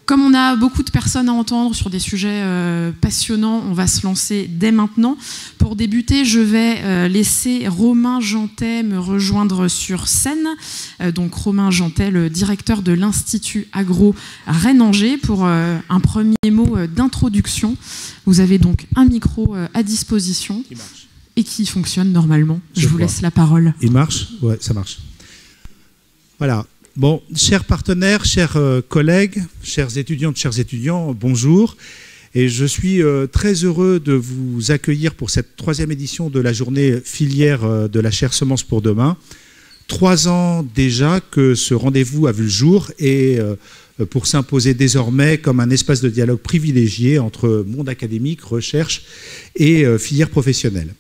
Comme on a beaucoup de personnes à entendre sur des sujets passionnants, on va se lancer dès maintenant. Pour débuter, je vais laisser Romain Jantet me rejoindre sur scène. Donc Romain Jantet, le directeur de l'Institut Agro Rennes-Angers, pour un premier mot d'introduction. Vous avez donc un micro à disposition et qui fonctionne normalement. Je vous laisse la parole. Il marche? Ouais, ça marche. Voilà. Bon, chers partenaires, chers collègues, chers étudiants, bonjour. Et je suis très heureux de vous accueillir pour cette 3e édition de la journée filière de la chaire Semences pour demain. 3 ans déjà que ce rendez-vous a vu le jour et pour s'imposer désormais comme un espace de dialogue privilégié entre monde académique, recherche et filière professionnelle.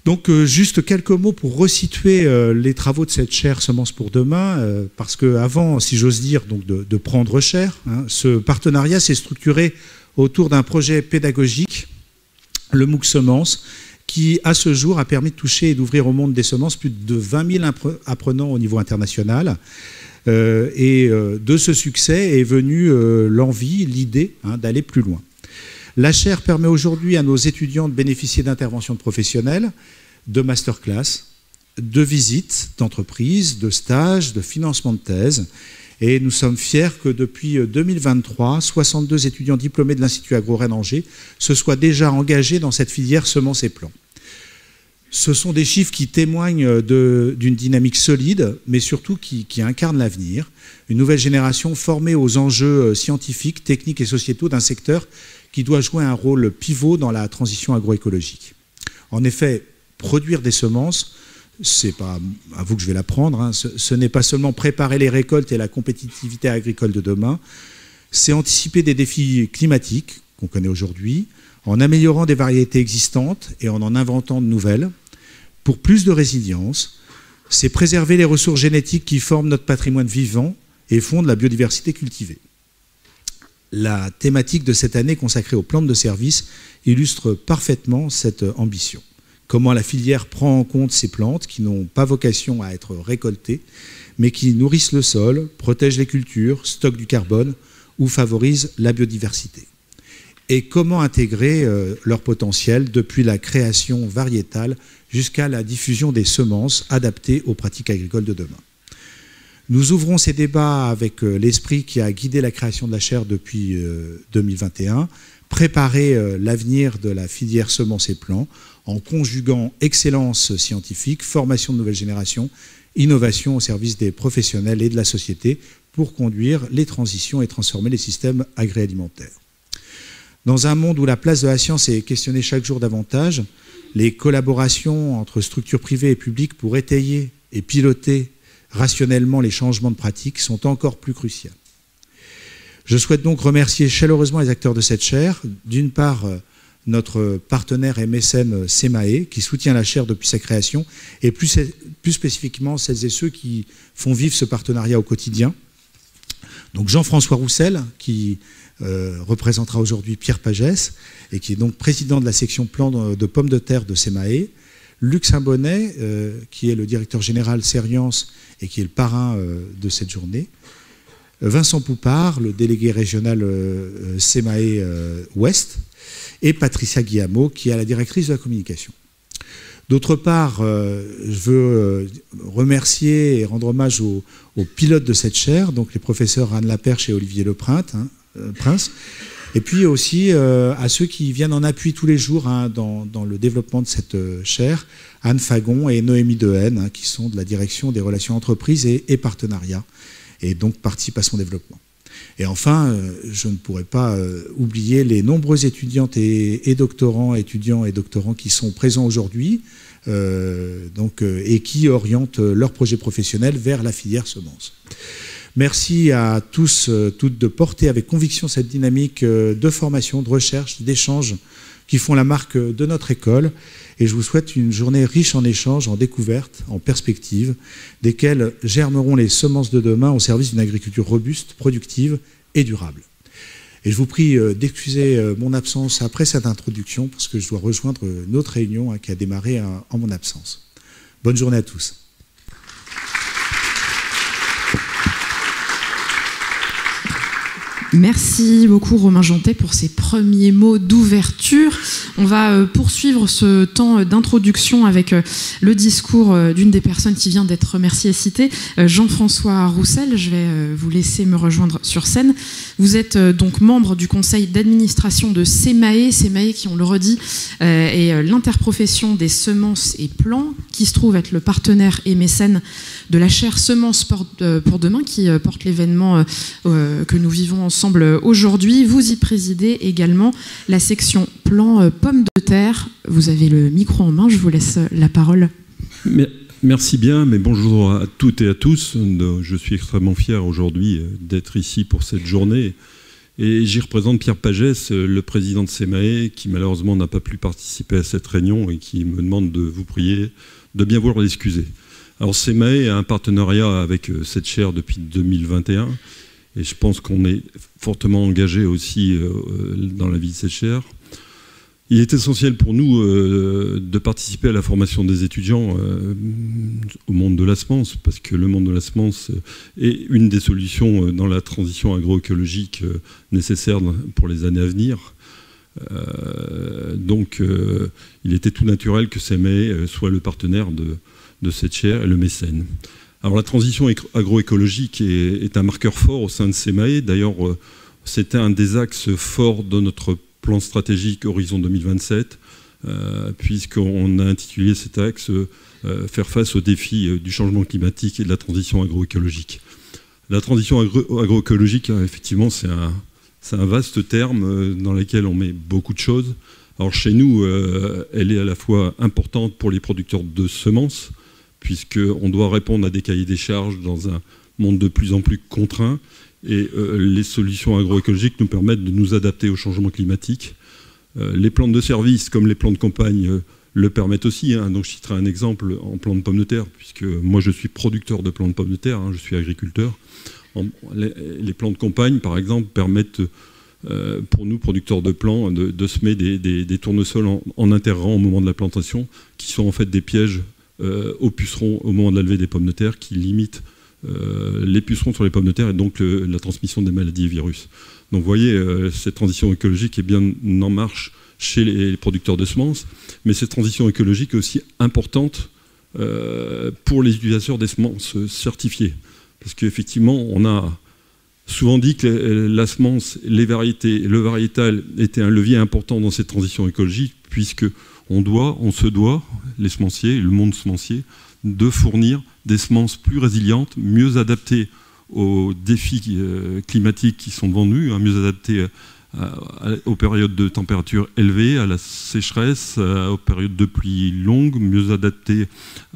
Donc juste quelques mots pour resituer les travaux de cette chaire Semences pour demain, parce qu'avant, si j'ose dire, donc de prendre chair, hein, ce partenariat s'est structuré autour d'un projet pédagogique, le MOOC Semences, qui à ce jour a permis de toucher et d'ouvrir au monde des semences plus de 20 000 apprenants au niveau international. De ce succès est venue l'envie, l'idée d'aller plus loin. La chaire permet aujourd'hui à nos étudiants de bénéficier d'interventions professionnelles, de masterclass, de visites d'entreprises, de stages, de financement de thèse. Et nous sommes fiers que depuis 2023, 62 étudiants diplômés de l'Institut Agro Rennes-Angers se soient déjà engagés dans cette filière semences et plants. Ce sont des chiffres qui témoignent d'une dynamique solide, mais surtout qui incarnent l'avenir. Une nouvelle génération formée aux enjeux scientifiques, techniques et sociétaux d'un secteur qui doit jouer un rôle pivot dans la transition agroécologique. En effet, produire des semences, c'est pas à vous que je vais l'apprendre, hein, ce n'est pas seulement préparer les récoltes et la compétitivité agricole de demain, c'est anticiper des défis climatiques qu'on connaît aujourd'hui, en améliorant des variétés existantes et en inventant de nouvelles, pour plus de résilience. C'est préserver les ressources génétiques qui forment notre patrimoine vivant et fondent la biodiversité cultivée. La thématique de cette année consacrée aux plantes de service illustre parfaitement cette ambition. Comment la filière prend en compte ces plantes qui n'ont pas vocation à être récoltées, mais qui nourrissent le sol, protègent les cultures, stockent du carbone ou favorisent la biodiversité. Et comment intégrer leur potentiel depuis la création variétale jusqu'à la diffusion des semences adaptées aux pratiques agricoles de demain. Nous ouvrons ces débats avec l'esprit qui a guidé la création de la chaire depuis 2021, préparer l'avenir de la filière semences et plants en conjuguant excellence scientifique, formation de nouvelle génération, innovation au service des professionnels et de la société pour conduire les transitions et transformer les systèmes agroalimentaires. Dans un monde où la place de la science est questionnée chaque jour davantage, les collaborations entre structures privées et publiques pour étayer et piloter rationnellement les changements de pratiques sont encore plus cruciales. Je souhaite donc remercier chaleureusement les acteurs de cette chaire, d'une part notre partenaire et mécène SEMAE qui soutient la chaire depuis sa création et plus spécifiquement celles et ceux qui font vivre ce partenariat au quotidien. Donc Jean-François Roussel qui représentera aujourd'hui Pierre Pagès et qui est donc président de la section plan de pommes de terre de SEMAE, Luc Saint-Bonnet qui est le directeur général Sérience et qui est le parrain de cette journée, Vincent Poupard, le délégué régional SEMAE Ouest, et Patricia Guillamot, qui est la directrice de la communication. D'autre part, je veux remercier et rendre hommage aux pilotes de cette chaire, donc les professeurs Anne Laperche et Olivier Leprince, et puis aussi à ceux qui viennent en appui tous les jours dans le développement de cette chaire, Anne Fagon et Noémie Dehaene, qui sont de la direction des relations entreprises et partenariats, et donc participent à son développement. Et enfin, je ne pourrais pas oublier les nombreux étudiantes et doctorants, étudiants et doctorants qui sont présents aujourd'hui et qui orientent leurs projets professionnels vers la filière semences. Merci à tous, toutes de porter avec conviction cette dynamique de formation, de recherche, d'échange qui font la marque de notre école. Et je vous souhaite une journée riche en échanges, en découvertes, en perspectives, desquelles germeront les semences de demain au service d'une agriculture robuste, productive et durable. Et je vous prie d'excuser mon absence après cette introduction, parce que je dois rejoindre une autre réunion qui a démarré en mon absence. Bonne journée à tous. Merci beaucoup Romain Jantet pour ces premiers mots d'ouverture. On va poursuivre ce temps d'introduction avec le discours d'une des personnes qui vient d'être remerciée et citée, Jean-François Roussel. Je vais vous laisser me rejoindre sur scène. Vous êtes donc membre du conseil d'administration de SEMAE. SEMAE, qui on le redit, est l'interprofession des semences et plants, qui se trouve être le partenaire et mécène de la chaire Semences pour demain, qui porte l'événement que nous vivons ensemble aujourd'hui. Vous y présidez également la section plan pommes de terre. Vous avez le micro en main, je vous laisse la parole. Merci bien, mais bonjour à toutes et à tous. Je suis extrêmement fier aujourd'hui d'être ici pour cette journée. Et j'y représente Pierre Pagès, le président de SEMAE, qui malheureusement n'a pas pu participer à cette réunion et qui me demande de vous prier de bien vouloir l'excuser. Alors SEMAE a un partenariat avec cette chaire depuis 2021. Et je pense qu'on est fortement engagé aussi dans la vie de cette chaire. Il est essentiel pour nous de participer à la formation des étudiants au monde de la semence, parce que le monde de la semence est une des solutions dans la transition agroécologique nécessaire pour les années à venir. Donc il était tout naturel que SEMAE soit le partenaire de cette chaire et le mécène. Alors la transition agroécologique est un marqueur fort au sein de SEMAE. D'ailleurs, c'était un des axes forts de notre plan stratégique Horizon 2027, puisqu'on a intitulé cet axe « Faire face aux défis du changement climatique et de la transition agroécologique ». La transition agroécologique, effectivement, c'est un vaste terme dans lequel on met beaucoup de choses. Alors chez nous, elle est à la fois importante pour les producteurs de semences, puisqu'on doit répondre à des cahiers des charges dans un monde de plus en plus contraint. Et les solutions agroécologiques nous permettent de nous adapter au changement climatique. Les plantes de service, comme les plants de campagne, le permettent aussi. Donc je citerai un exemple en plants de pommes de terre, puisque moi je suis producteur de plants de pommes de terre, je suis agriculteur. Les plants de campagne, par exemple, permettent pour nous, producteurs de plants, de semer des tournesols en interrang au moment de la plantation, qui sont en fait des pièges aux pucerons au moment de la levée des pommes de terre, qui limitent les pucerons sur les pommes de terre et donc la transmission des maladies et virus. Donc vous voyez, cette transition écologique est bien en marche chez les producteurs de semences, mais cette transition écologique est aussi importante pour les utilisateurs des semences certifiées. Parce qu'effectivement, on a souvent dit que la semence, les variétés, le variétal était un levier important dans cette transition écologique, puisque on se doit, les semenciers, le monde semencier, de fournir des semences plus résilientes, mieux adaptées aux défis climatiques qui sont devant nous, mieux adaptées aux périodes de température élevées, à la sécheresse, aux périodes de pluie longues, mieux adaptées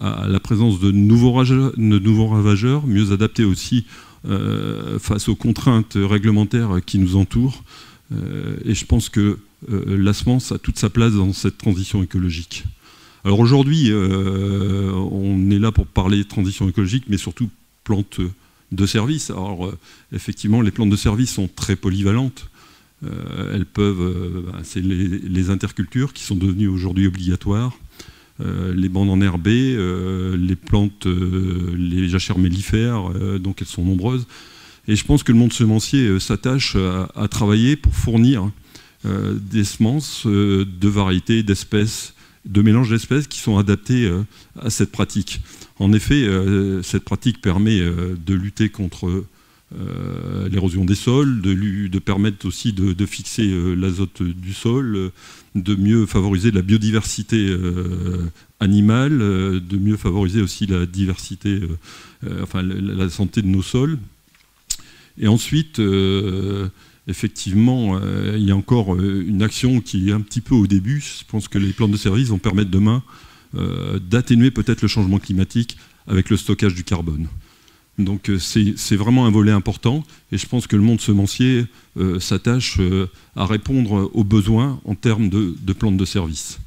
à la présence de nouveaux ravageurs, mieux adaptées aussi face aux contraintes réglementaires qui nous entourent. Et je pense que la semence a toute sa place dans cette transition écologique. Alors aujourd'hui, on est là pour parler de transition écologique, mais surtout plantes de service. Alors effectivement, les plantes de service sont très polyvalentes. Elles peuvent, c'est les intercultures qui sont devenues aujourd'hui obligatoires, les bandes enherbées, les plantes, les jachères mellifères, donc elles sont nombreuses. Et je pense que le monde semencier s'attache à travailler pour fournir des semences de variétés, d'espèces, de mélanges d'espèces qui sont adaptés à cette pratique. En effet, cette pratique permet de lutter contre l'érosion des sols, de permettre aussi de fixer l'azote du sol, de mieux favoriser la biodiversité animale, de mieux favoriser aussi la diversité, la santé de nos sols. Et ensuite, effectivement, il y a encore une action qui est un petit peu au début. Je pense que les plantes de service vont permettre demain d'atténuer peut-être le changement climatique avec le stockage du carbone. Donc c'est vraiment un volet important et je pense que le monde semencier s'attache à répondre aux besoins en termes de plantes de service.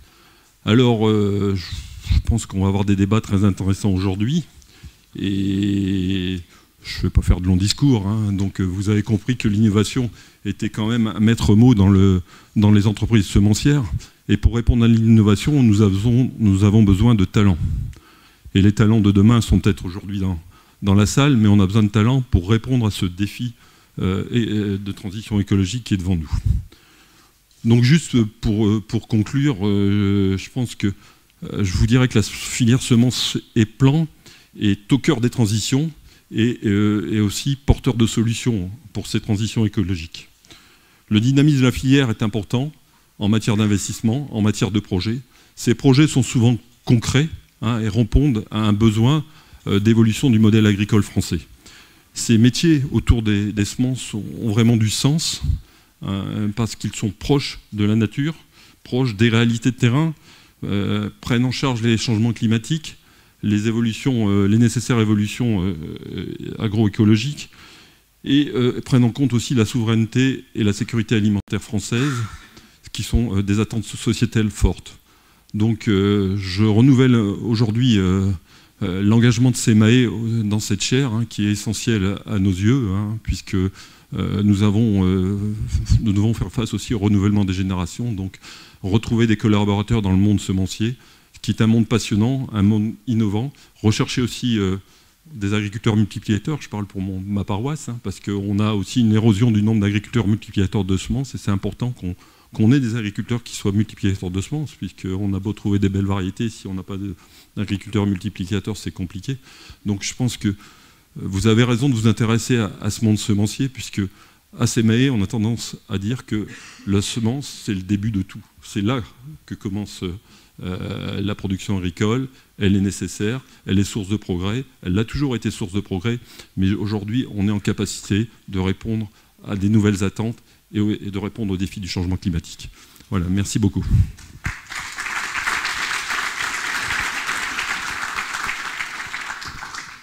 Alors, je pense qu'on va avoir des débats très intéressants aujourd'hui et je ne vais pas faire de longs discours, donc vous avez compris que l'innovation était quand même un maître mot dans les entreprises semencières. Et pour répondre à l'innovation, nous avons besoin de talents. Et les talents de demain sont peut-être aujourd'hui dans la salle, mais on a besoin de talents pour répondre à ce défi de transition écologique qui est devant nous. Donc juste pour conclure, je pense que je vous dirais que la filière semences et plants est au cœur des transitions et aussi porteur de solutions pour ces transitions écologiques. Le dynamisme de la filière est important en matière d'investissement, en matière de projets. Ces projets sont souvent concrets et répondent à un besoin d'évolution du modèle agricole français. Ces métiers autour des semences ont vraiment du sens parce qu'ils sont proches de la nature, proches des réalités de terrain, prennent en charge les changements climatiques, les nécessaires évolutions agroécologiques et prennent en compte aussi la souveraineté et la sécurité alimentaire française, qui sont des attentes sociétales fortes. Donc je renouvelle aujourd'hui l'engagement de SEMAE dans cette chaire, qui est essentielle à nos yeux, puisque nous devons faire face aussi au renouvellement des générations, donc retrouver des collaborateurs dans le monde semencier, qui est un monde passionnant, un monde innovant, rechercher aussi des agriculteurs multiplicateurs, je parle pour ma paroisse, parce qu'on a aussi une érosion du nombre d'agriculteurs multiplicateurs de semences, et c'est important qu'on ait des agriculteurs qui soient multiplicateurs de semences, puisqu'on a beau trouver des belles variétés, si on n'a pas d'agriculteurs multiplicateurs, c'est compliqué. Donc je pense que vous avez raison de vous intéresser à ce monde semencier, puisque à SEMAE, on a tendance à dire que la semence, c'est le début de tout. C'est là que commence la production agricole, elle est nécessaire, elle est source de progrès, elle a toujours été source de progrès, mais aujourd'hui, on est en capacité de répondre à des nouvelles attentes et de répondre aux défis du changement climatique. Voilà, merci beaucoup.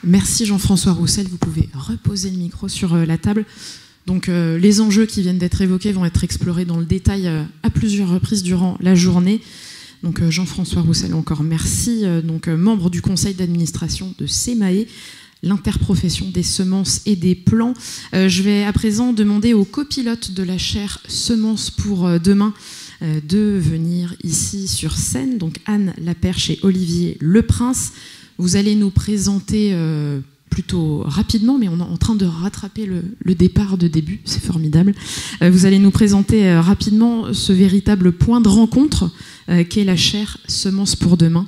Merci Jean-François Roussel, vous pouvez reposer le micro sur la table. Donc les enjeux qui viennent d'être évoqués vont être explorés dans le détail à plusieurs reprises durant la journée. Donc Jean-François Roussel, encore merci. Donc membre du conseil d'administration de SEMAE, l'interprofession des semences et des plants. Je vais à présent demander aux copilotes de la chaire Semences pour demain de venir ici sur scène. Donc Anne Laperche et Olivier Leprince. Vous allez nous présenter plutôt rapidement, mais on est en train de rattraper le départ de début, c'est formidable. Vous allez nous présenter rapidement ce véritable point de rencontre qu'est la chaire Semences pour demain.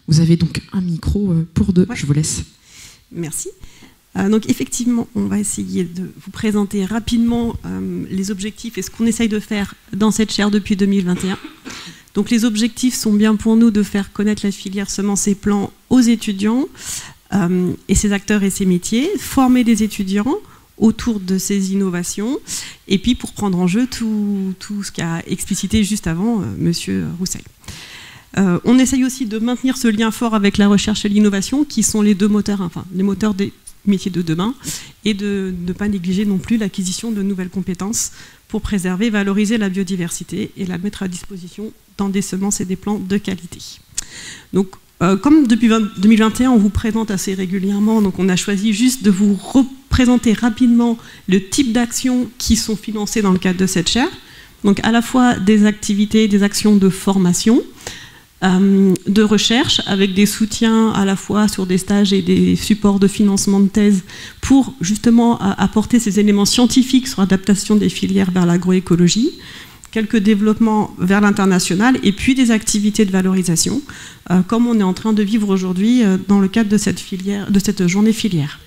Vous avez donc un micro pour deux, ouais. Je vous laisse. Merci. Donc effectivement, on va essayer de vous présenter rapidement les objectifs et ce qu'on essaye de faire dans cette chaire depuis 2021. Donc les objectifs sont bien pour nous de faire connaître la filière semences et plants aux étudiants et ses acteurs et ses métiers, former des étudiants autour de ces innovations et puis pour prendre en jeu tout ce qu'a explicité juste avant Monsieur Roussel. On essaye aussi de maintenir ce lien fort avec la recherche et l'innovation qui sont les deux moteurs, enfin les moteurs des métiers de demain et de ne pas négliger non plus l'acquisition de nouvelles compétences pour préserver et valoriser la biodiversité et la mettre à disposition dans des semences et des plants de qualité. Donc, comme depuis 2021, on vous présente assez régulièrement, donc on a choisi juste de vous représenter rapidement le type d'actions qui sont financées dans le cadre de cette chaire. Donc à la fois des activités, des actions de formation, de recherche, avec des soutiens à la fois sur des stages et des supports de financement de thèse pour justement apporter ces éléments scientifiques sur l'adaptation des filières vers l'agroécologie, quelques développements vers l'international et puis des activités de valorisation, comme on est en train de vivre aujourd'hui dans le cadre de cette journée filière.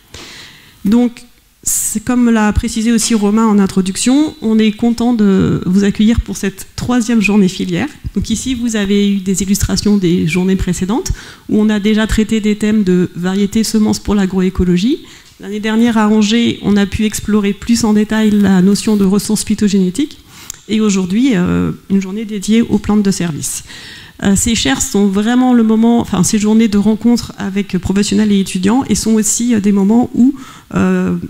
Donc, c'est comme l'a précisé aussi Romain en introduction, on est content de vous accueillir pour cette 3e journée filière. Donc ici, vous avez eu des illustrations des journées précédentes, où on a déjà traité des thèmes de variétés semences pour l'agroécologie. L'année dernière, à Angers, on a pu explorer plus en détail la notion de ressources phytogénétiques. Et aujourd'hui, une journée dédiée aux plantes de service. Ces chaires sont vraiment le moment, enfin ces journées de rencontres avec professionnels et étudiants, et sont aussi des moments où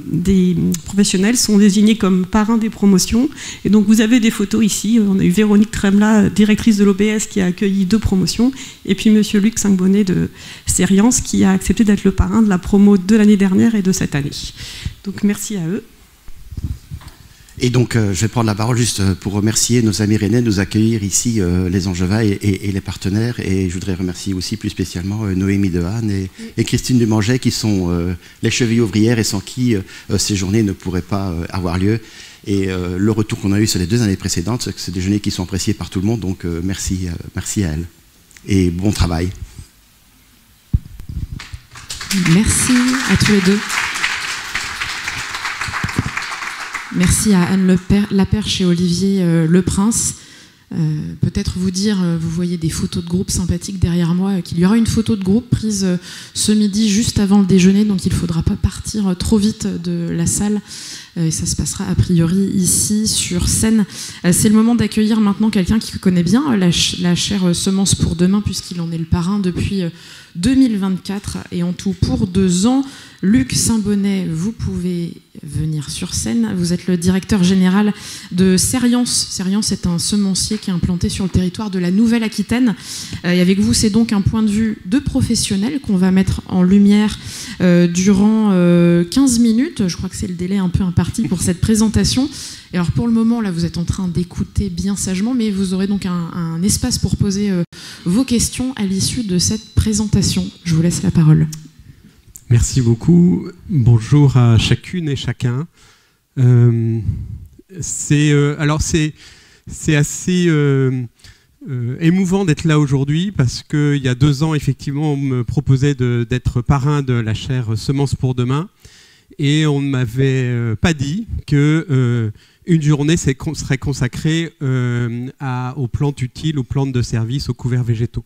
des professionnels sont désignés comme parrains des promotions. Et donc vous avez des photos ici. On a eu Véronique Tremla, directrice de l'OBS, qui a accueilli 2 promotions, et puis Monsieur Luc Cingbonnet de Sériance, qui a accepté d'être le parrain de la promo de l'année dernière et de cette année. Donc merci à eux. Et donc, je vais prendre la parole juste pour remercier nos amis rennais de nous accueillir ici, les Angevins et les partenaires. Et je voudrais remercier aussi plus spécialement Noémie Dehaene et Christine Dumanget, qui sont les chevilles ouvrières et sans qui ces journées ne pourraient pas avoir lieu. Et le retour qu'on a eu sur les 2 années précédentes, c'est que c'est des journées qui sont appréciées par tout le monde. Donc, merci à elles. Et bon travail. Merci à tous les deux. Merci à Anne Laperche et Olivier Leprince. Peut-être vous dire, vous voyez des photos de groupe sympathiques derrière moi, qu'il y aura une photo de groupe prise ce midi juste avant le déjeuner, donc il ne faudra pas partir trop vite de la salle. Et ça se passera a priori ici sur scène. C'est le moment d'accueillir maintenant quelqu'un qui connaît bien la chaire Semences pour demain, puisqu'il en est le parrain depuis 2024 et en tout pour 2 ans. Luc Saint-Bonnet, vous pouvez venir sur scène. Vous êtes le directeur général de Serience. Serience est un semencier qui est implanté sur le territoire de la Nouvelle-Aquitaine. Et avec vous, c'est donc un point de vue de professionnel qu'on va mettre en lumière durant 15 minutes. Je crois que c'est le délai un peu imparti pour cette présentation. Et alors pour le moment, là, vous êtes en train d'écouter bien sagement, mais vous aurez donc un espace pour poser vos questions à l'issue de cette présentation. Je vous laisse la parole. Merci beaucoup. Bonjour à chacune et chacun. C'est assez émouvant d'être là aujourd'hui parce qu'il y a 2 ans, effectivement, on me proposait d'être parrain de la chaire Semences pour demain et on ne m'avait pas dit que une journée serait consacrée aux plantes utiles, aux plantes de service, aux couverts végétaux.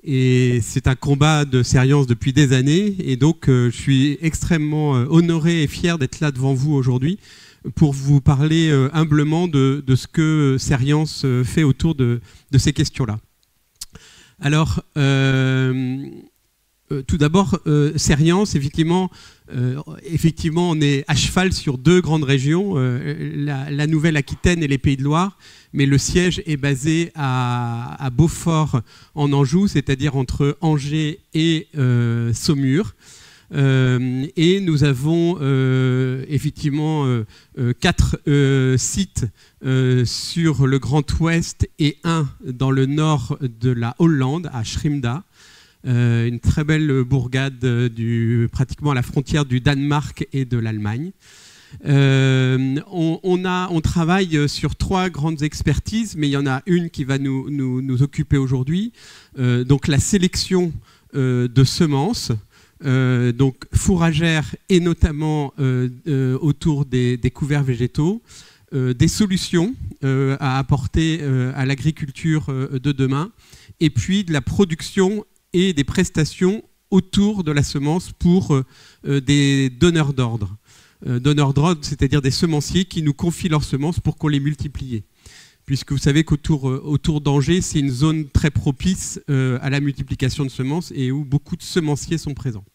Et c'est un combat de Serience depuis des années et donc je suis extrêmement honoré et fier d'être là devant vous aujourd'hui pour vous parler humblement de ce que Serience fait autour de ces questions-là. Alors, tout d'abord, Serience, effectivement, on est à cheval sur 2 grandes régions, la Nouvelle-Aquitaine et les Pays de Loire, mais le siège est basé à Beaufort en Anjou, c'est-à-dire entre Angers et Saumur. Et nous avons effectivement 4 sites sur le Grand Ouest et 1 dans le nord de la Hollande, à Schrimda. Une très belle bourgade pratiquement à la frontière du Danemark et de l'Allemagne. On travaille sur 3 grandes expertises, mais il y en a une qui va nous occuper aujourd'hui. Donc la sélection de semences, donc fourragères et notamment autour des couverts végétaux, des solutions à apporter à l'agriculture de demain, et puis de la production et des prestations autour de la semence pour des donneurs d'ordre. Donneurs d'ordre, c'est-à-dire des semenciers qui nous confient leurs semences pour qu'on les multiplie. Puisque vous savez qu'autour d'Angers, c'est une zone très propice à la multiplication de semences et où beaucoup de semenciers sont présents.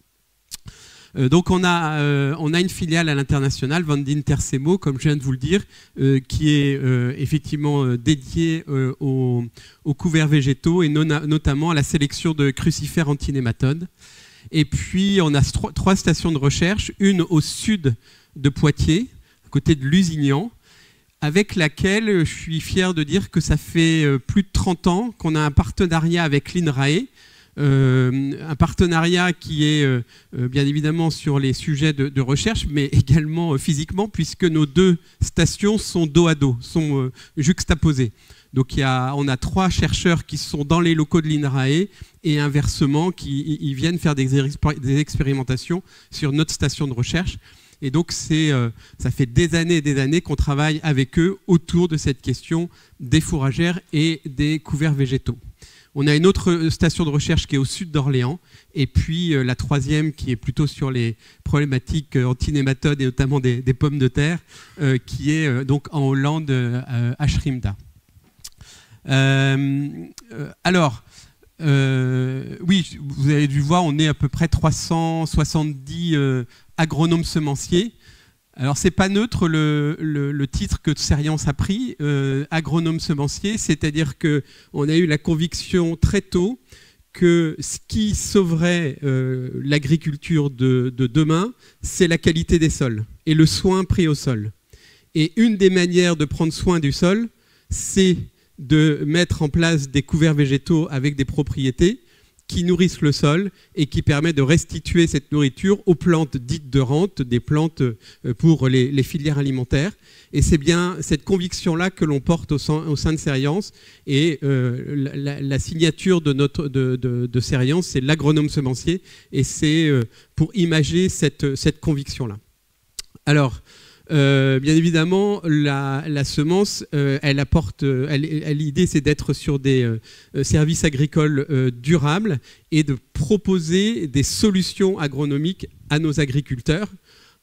Donc on a une filiale à l'international, Vendintersemo, comme je viens de vous le dire, qui est effectivement dédiée aux couverts végétaux et notamment à la sélection de crucifères antinématodes. Et puis on a 3 stations de recherche, une au sud de Poitiers, à côté de Lusignan, avec laquelle je suis fier de dire que ça fait plus de 30 ans qu'on a un partenariat avec l'INRAE, un partenariat qui est bien évidemment sur les sujets de recherche, mais également physiquement, puisque nos 2 stations sont dos à dos, sont juxtaposées. Donc on a 3 chercheurs qui sont dans les locaux de l'INRAE et inversement, ils viennent faire des expérimentations sur notre station de recherche. Et donc ça fait des années et des années qu'on travaille avec eux autour de cette question des fourragères et des couverts végétaux. On a une autre station de recherche qui est au sud d'Orléans, et puis la 3e qui est plutôt sur les problématiques antinématodes et notamment des pommes de terre, qui est donc en Hollande, à Schrimda. Oui, vous avez dû voir, on est à peu près 370 agronomes semenciers. Alors, c'est pas neutre le titre que Serience a pris, agronome semencier, c'est-à-dire qu'on a eu la conviction très tôt que ce qui sauverait l'agriculture de demain, c'est la qualité des sols et le soin pris au sol. Et une des manières de prendre soin du sol, c'est de mettre en place des couverts végétaux avec des propriétés qui nourrissent le sol et qui permettent de restituer cette nourriture aux plantes dites de rente, des plantes pour les filières alimentaires. Et c'est bien cette conviction-là que l'on porte au sein de Cériance. Et la signature de Cériance, c'est l'agronome semencier. Et c'est pour imager cette conviction-là. Alors, bien évidemment, la semence, l'idée c'est d'être sur des services agricoles durables et de proposer des solutions agronomiques à nos agriculteurs.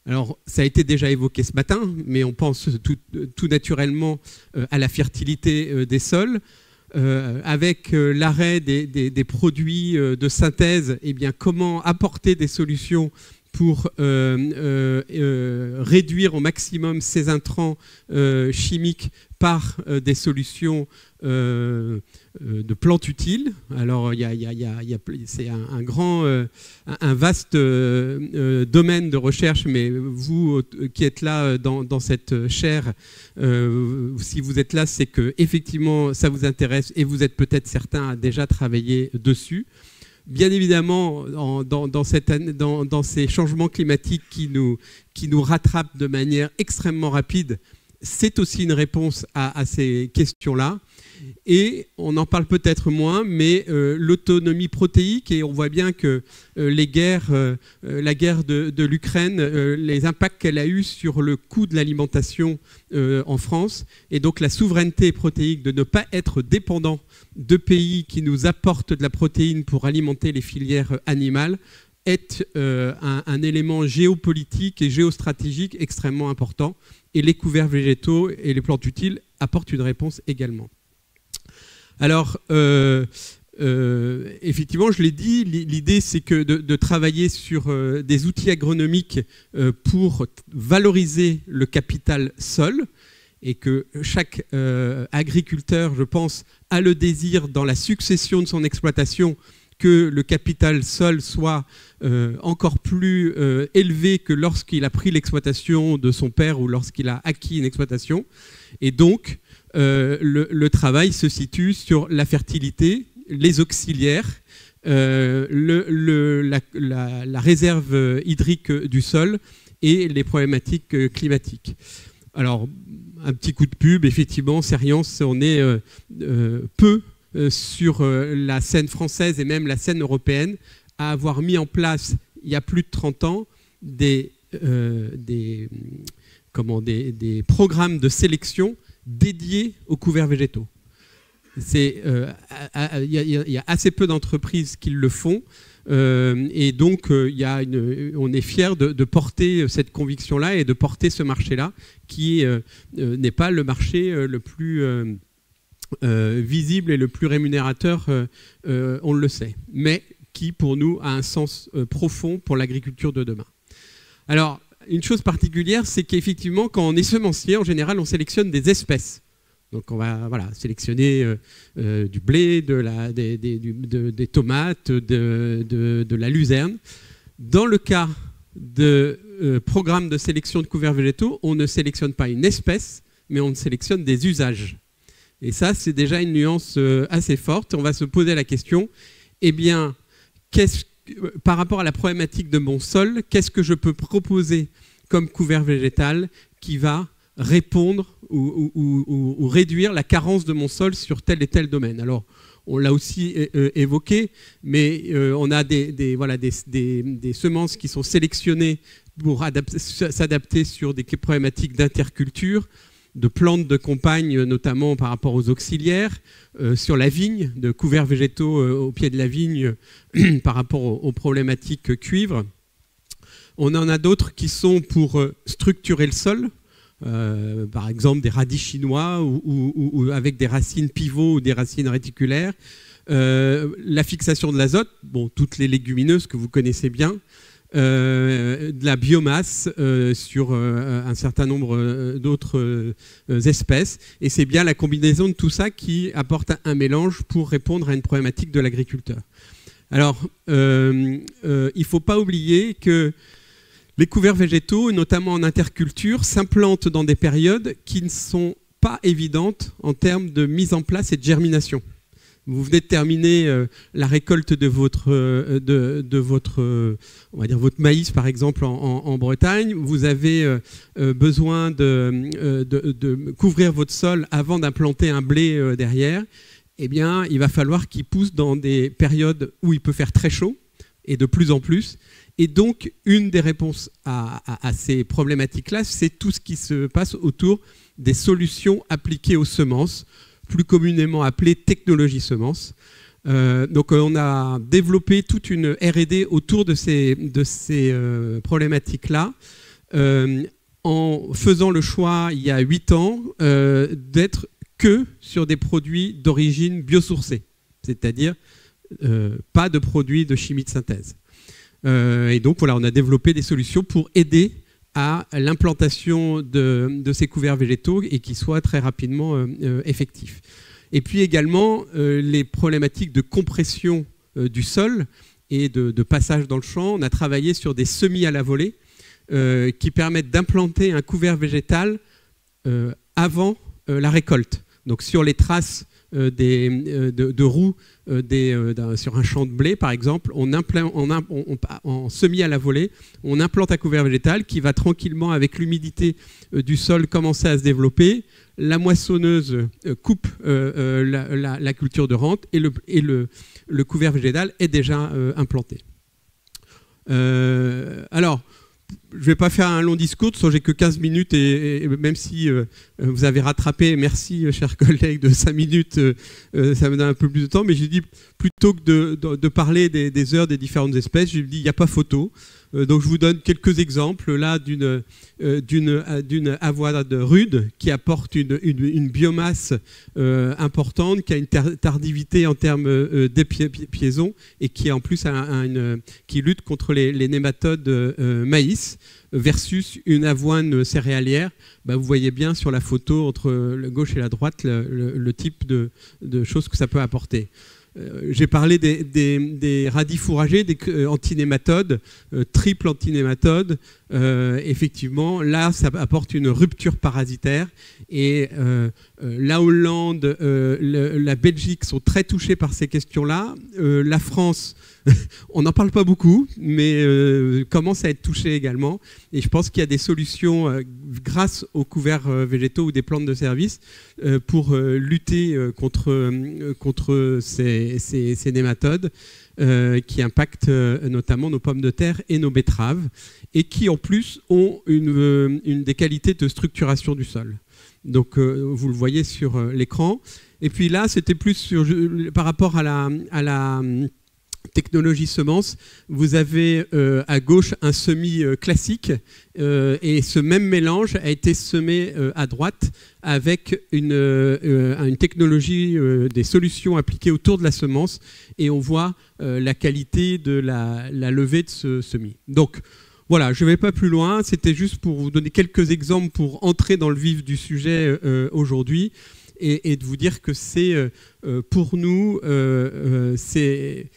Alors, ça a été déjà évoqué ce matin, mais on pense tout naturellement à la fertilité des sols. Avec l'arrêt des produits de synthèse, eh bien, comment apporter des solutions pour réduire au maximum ces intrants chimiques par des solutions de plantes utiles. Alors, c'est un vaste domaine de recherche, mais vous qui êtes là dans cette chaire, si vous êtes là, c'est que effectivement ça vous intéresse et vous êtes peut-être certains à déjà travailler dessus. Bien évidemment, dans ces changements climatiques qui nous rattrapent de manière extrêmement rapide, c'est aussi une réponse à ces questions-là. Et on en parle peut-être moins, mais l'autonomie protéique, et on voit bien que la guerre de l'Ukraine, les impacts qu'elle a eus sur le coût de l'alimentation en France, et donc la souveraineté protéique, de ne pas être dépendant de pays qui nous apportent de la protéine pour alimenter les filières animales, est un élément géopolitique et géostratégique extrêmement important. Et les couverts végétaux et les plantes utiles apportent une réponse également. Alors, effectivement, je l'ai dit, l'idée c'est que de travailler sur des outils agronomiques pour valoriser le capital sol, et que chaque agriculteur, je pense, a le désir dans la succession de son exploitation que le capital sol soit encore plus élevé que lorsqu'il a pris l'exploitation de son père ou lorsqu'il a acquis une exploitation. Et donc, le travail se situe sur la fertilité, les auxiliaires, la réserve hydrique du sol et les problématiques climatiques. Alors, un petit coup de pub, effectivement, Cériance, on est peu sur la scène française et même la scène européenne à avoir mis en place, il y a plus de 30 ans, des programmes de sélection dédiés aux couverts végétaux. Il y a assez peu d'entreprises qui le font. Et donc, on est fiers de porter cette conviction-là et de porter ce marché-là qui n'est pas le marché le plus visible et le plus rémunérateur, on le sait, mais qui, pour nous, a un sens profond pour l'agriculture de demain. Alors, une chose particulière, c'est qu'effectivement, quand on est semencier, en général, on sélectionne des espèces. Donc on va sélectionner du blé, des tomates, de la luzerne. Dans le cas de programmes de sélection de couverts végétaux, on ne sélectionne pas une espèce, mais on sélectionne des usages. Et ça, c'est déjà une nuance assez forte. On va se poser la question, eh bien, par rapport à la problématique de mon sol, qu'est-ce que je peux proposer comme couvert végétal qui va répondre ou réduire la carence de mon sol sur tel et tel domaine. Alors, on l'a aussi évoqué, mais on a des semences qui sont sélectionnées pour s'adapter sur des problématiques d'interculture, de plantes de campagne, notamment par rapport aux auxiliaires, sur la vigne, de couverts végétaux au pied de la vigne par rapport aux problématiques cuivre. On en a d'autres qui sont pour structurer le sol, par exemple des radis chinois ou avec des racines pivots ou des racines réticulaires. La fixation de l'azote, bon, toutes les légumineuses que vous connaissez bien, de la biomasse sur un certain nombre d'autres espèces. Et c'est bien la combinaison de tout ça qui apporte un mélange pour répondre à une problématique de l'agriculteur. Alors, il ne faut pas oublier que Les couverts végétaux, notamment en interculture, s'implantent dans des périodes qui ne sont pas évidentes en termes de mise en place et de germination. Vous venez de terminer la récolte de votre, on va dire votre maïs, par exemple, en Bretagne. Vous avez besoin de couvrir votre sol avant d'implanter un blé derrière. Eh bien, il va falloir qu'il pousse dans des périodes où il peut faire très chaud, et de plus en plus. Et donc, une des réponses à ces problématiques-là, c'est tout ce qui se passe autour des solutions appliquées aux semences, plus communément appelées technologies semences. Donc, on a développé toute une R&D autour de ces problématiques-là, en faisant le choix, il y a 8 ans, d'être que sur des produits d'origine biosourcée, c'est-à-dire pas de produits de chimie de synthèse. Et donc voilà, on a développé des solutions pour aider à l'implantation de ces couverts végétaux et qui soient très rapidement effectifs. Et puis également les problématiques de compression du sol et de passage dans le champ. On a travaillé sur des semis à la volée qui permettent d'implanter un couvert végétal avant la récolte. Donc sur les traces de roues sur un champ de blé, par exemple, en semis à la volée, on implante un couvert végétal qui va tranquillement, avec l'humidité du sol, commencer à se développer. La moissonneuse coupe la culture de rente et le couvert végétal est déjà implanté. Alors, je ne vais pas faire un long discours, j'ai que 15 minutes et même si vous avez rattrapé, merci chers collègues, de 5 minutes, ça me donne un peu plus de temps, mais j'ai dit plutôt que de parler des heures des différentes espèces, j'ai dit il n'y a pas photo. Donc je vous donne quelques exemples là d'une avoine rude qui apporte une biomasse importante, qui a une tardivité en termes d'épiaison et qui en plus qui lutte contre les nématodes maïs, versus une avoine céréalière. Bah, vous voyez bien sur la photo entre la gauche et la droite le type de choses que ça peut apporter. J'ai parlé des radis fourragers, des antinématodes, triple antinématode. Effectivement, là, ça apporte une rupture parasitaire. Et la Hollande, la Belgique sont très touchés par ces questions-là. La France, on n'en parle pas beaucoup, mais commence à être touchée également. Et je pense qu'il y a des solutions grâce aux couverts végétaux ou des plantes de service pour lutter contre ces nématodes qui impactent notamment nos pommes de terre et nos betteraves et qui en plus ont une des qualités de structuration du sol. Donc vous le voyez sur l'écran. Et puis là, c'était plus par rapport à la technologie semence. Vous avez à gauche un semis classique et ce même mélange a été semé à droite avec une technologie, des solutions appliquées autour de la semence et on voit la qualité de la levée de ce semis. Donc voilà, je ne vais pas plus loin, c'était juste pour vous donner quelques exemples pour entrer dans le vif du sujet aujourd'hui et de vous dire que c'est pour nous, c'est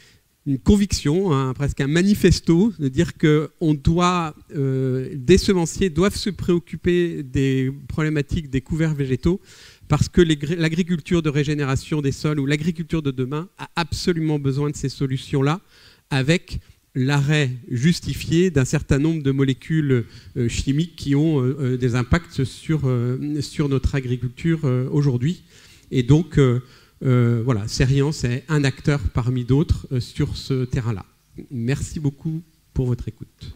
une conviction, presque un manifesto, de dire que des semenciers doivent se préoccuper des problématiques des couverts végétaux parce que l'agriculture de régénération des sols ou l'agriculture de demain a absolument besoin de ces solutions-là avec l'arrêt justifié d'un certain nombre de molécules chimiques qui ont des impacts sur notre agriculture aujourd'hui. Et donc, voilà, Serience est un acteur parmi d'autres sur ce terrain-là. Merci beaucoup pour votre écoute.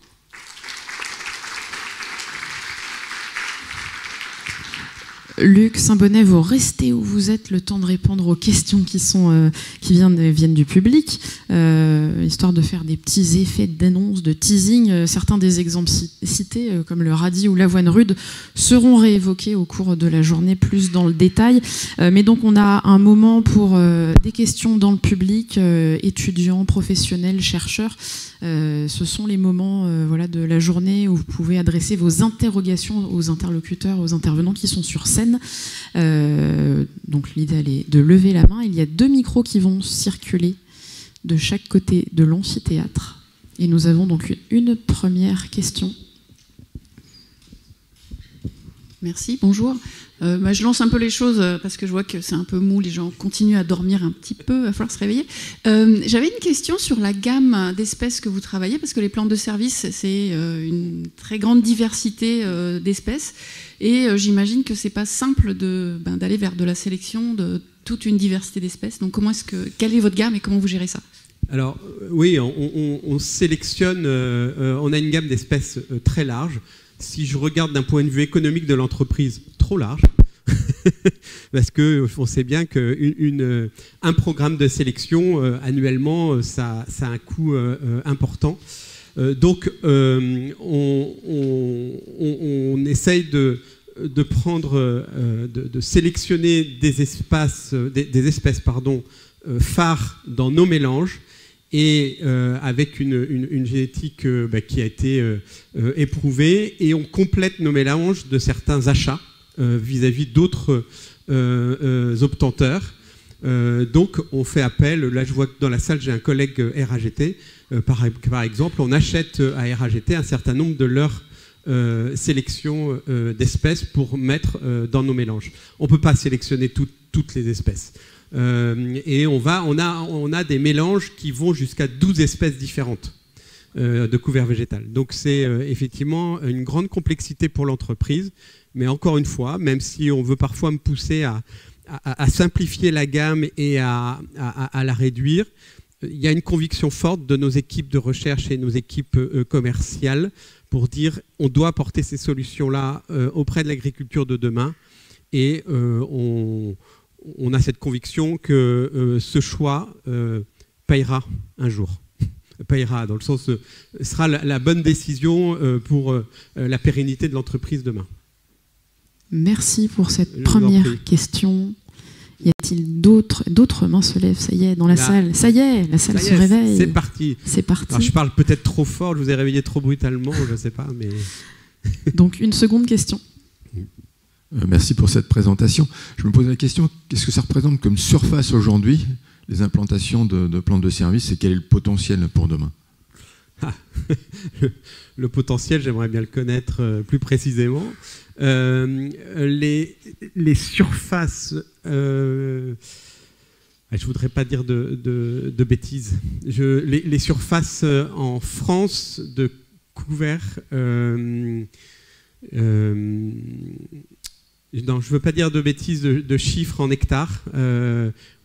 Luc Saint-Bonnet, vous restez où vous êtes le temps de répondre aux questions qui viennent du public, histoire de faire des petits effets d'annonce, de teasing. Certains des exemples cités, comme le radis ou l'avoine rude, seront réévoqués au cours de la journée plus dans le détail. Mais donc on a un moment pour des questions dans le public, étudiants, professionnels, chercheurs. Ce sont les moments de la journée où vous pouvez adresser vos interrogations aux interlocuteurs, aux intervenants qui sont sur scène. Donc l'idéal est de lever la main. Il y a 2 micros qui vont circuler de chaque côté de l'amphithéâtre. Et nous avons donc une première question Merci, bonjour. Je lance un peu les choses parce que je vois que c'est un peu mou, les gens continuent à dormir un petit peu, il va falloir se réveiller. J'avais une question sur la gamme d'espèces que vous travaillez, parce que les plantes de service, c'est une très grande diversité d'espèces, et j'imagine que c'est pas simple d'aller vers de la sélection de toute une diversité d'espèces. Donc quelle est votre gamme et comment vous gérez ça ? Alors oui, on sélectionne, on a une gamme d'espèces très large. Si je regarde d'un point de vue économique de l'entreprise, trop large, parce qu'on sait bien qu'un programme de sélection, annuellement, ça a un coût important. Donc, on essaye de prendre, de sélectionner des espèces phares dans nos mélanges, et avec une génétique qui a été éprouvée, et on complète nos mélanges de certains achats vis-à-vis d'autres obtenteurs. Donc on fait appel, là je vois que dans la salle j'ai un collègue RAGT, par exemple, on achète à RAGT un certain nombre de leurs sélections d'espèces pour mettre dans nos mélanges. On ne peut pas sélectionner toutes les espèces. Et on a des mélanges qui vont jusqu'à 12 espèces différentes de couverts végétal. Donc c'est effectivement une grande complexité pour l'entreprise, mais encore une fois, même si on veut parfois me pousser à simplifier la gamme et à la réduire, il y a une conviction forte de nos équipes de recherche et nos équipes commerciales pour dire on doit apporter ces solutions-là auprès de l'agriculture de demain, et on a cette conviction que ce choix payera un jour. Payera, dans le sens, sera la bonne décision pour la pérennité de l'entreprise demain. Merci pour cette première question. Y a-t-il d'autres mains se lèvent? Ça y est, dans la salle. Ça y est, la salle se réveille. C'est parti. C'est parti. Alors, je parle peut-être trop fort, je vous ai réveillé trop brutalement, je ne sais pas, mais... Donc, une seconde question. Merci pour cette présentation. Je me pose la question, qu'est-ce que ça représente comme surface aujourd'hui, les implantations de plantes de service, et quel est le potentiel pour demain? Le potentiel, j'aimerais bien le connaître plus précisément. Les surfaces... je ne voudrais pas dire de bêtises. Les surfaces en France de couverts... non, je ne veux pas dire de bêtises de chiffres en hectares.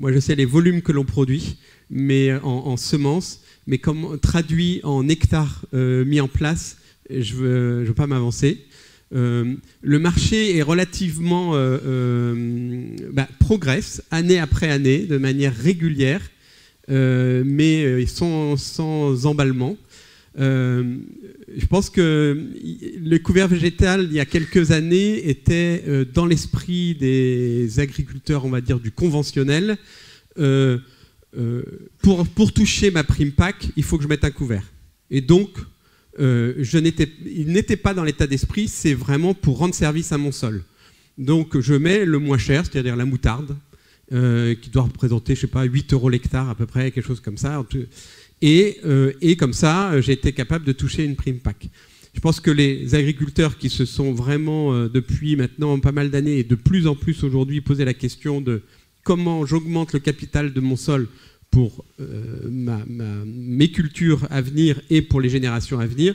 Moi, je sais les volumes que l'on produit, mais en semences. Mais comme traduit en hectares mis en place, je veux pas m'avancer. Le marché est relativement progresse année après année de manière régulière, mais sans emballement. Je pense que le couvert végétal, il y a quelques années, était dans l'esprit des agriculteurs, on va dire, du conventionnel. Pour toucher ma prime PAC, il faut que je mette un couvert. Et donc, il n'était pas dans l'état d'esprit, c'est vraiment pour rendre service à mon sol. Donc, je mets le moins cher, c'est-à-dire la moutarde, qui doit représenter, je sais pas, 8 € l'hectare à peu près, quelque chose comme ça. Et comme ça, j'ai été capable de toucher une prime PAC. Je pense que les agriculteurs qui se sont vraiment, depuis maintenant pas mal d'années, et de plus en plus aujourd'hui, posé la question de comment j'augmente le capital de mon sol pour mes cultures à venir et pour les générations à venir,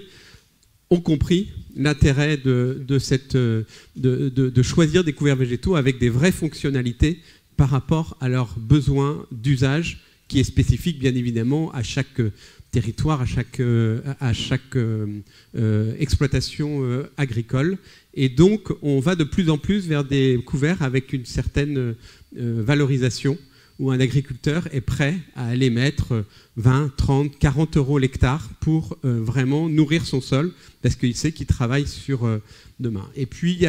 ont compris l'intérêt de choisir des couverts végétaux avec des vraies fonctionnalités par rapport à leurs besoins d'usage, qui est spécifique bien évidemment à chaque territoire, à chaque exploitation agricole. Et donc on va de plus en plus vers des couverts avec une certaine valorisation, où un agriculteur est prêt à aller mettre 20, 30, 40 € l'hectare pour vraiment nourrir son sol, parce qu'il sait qu'il travaille sur demain. Et puis il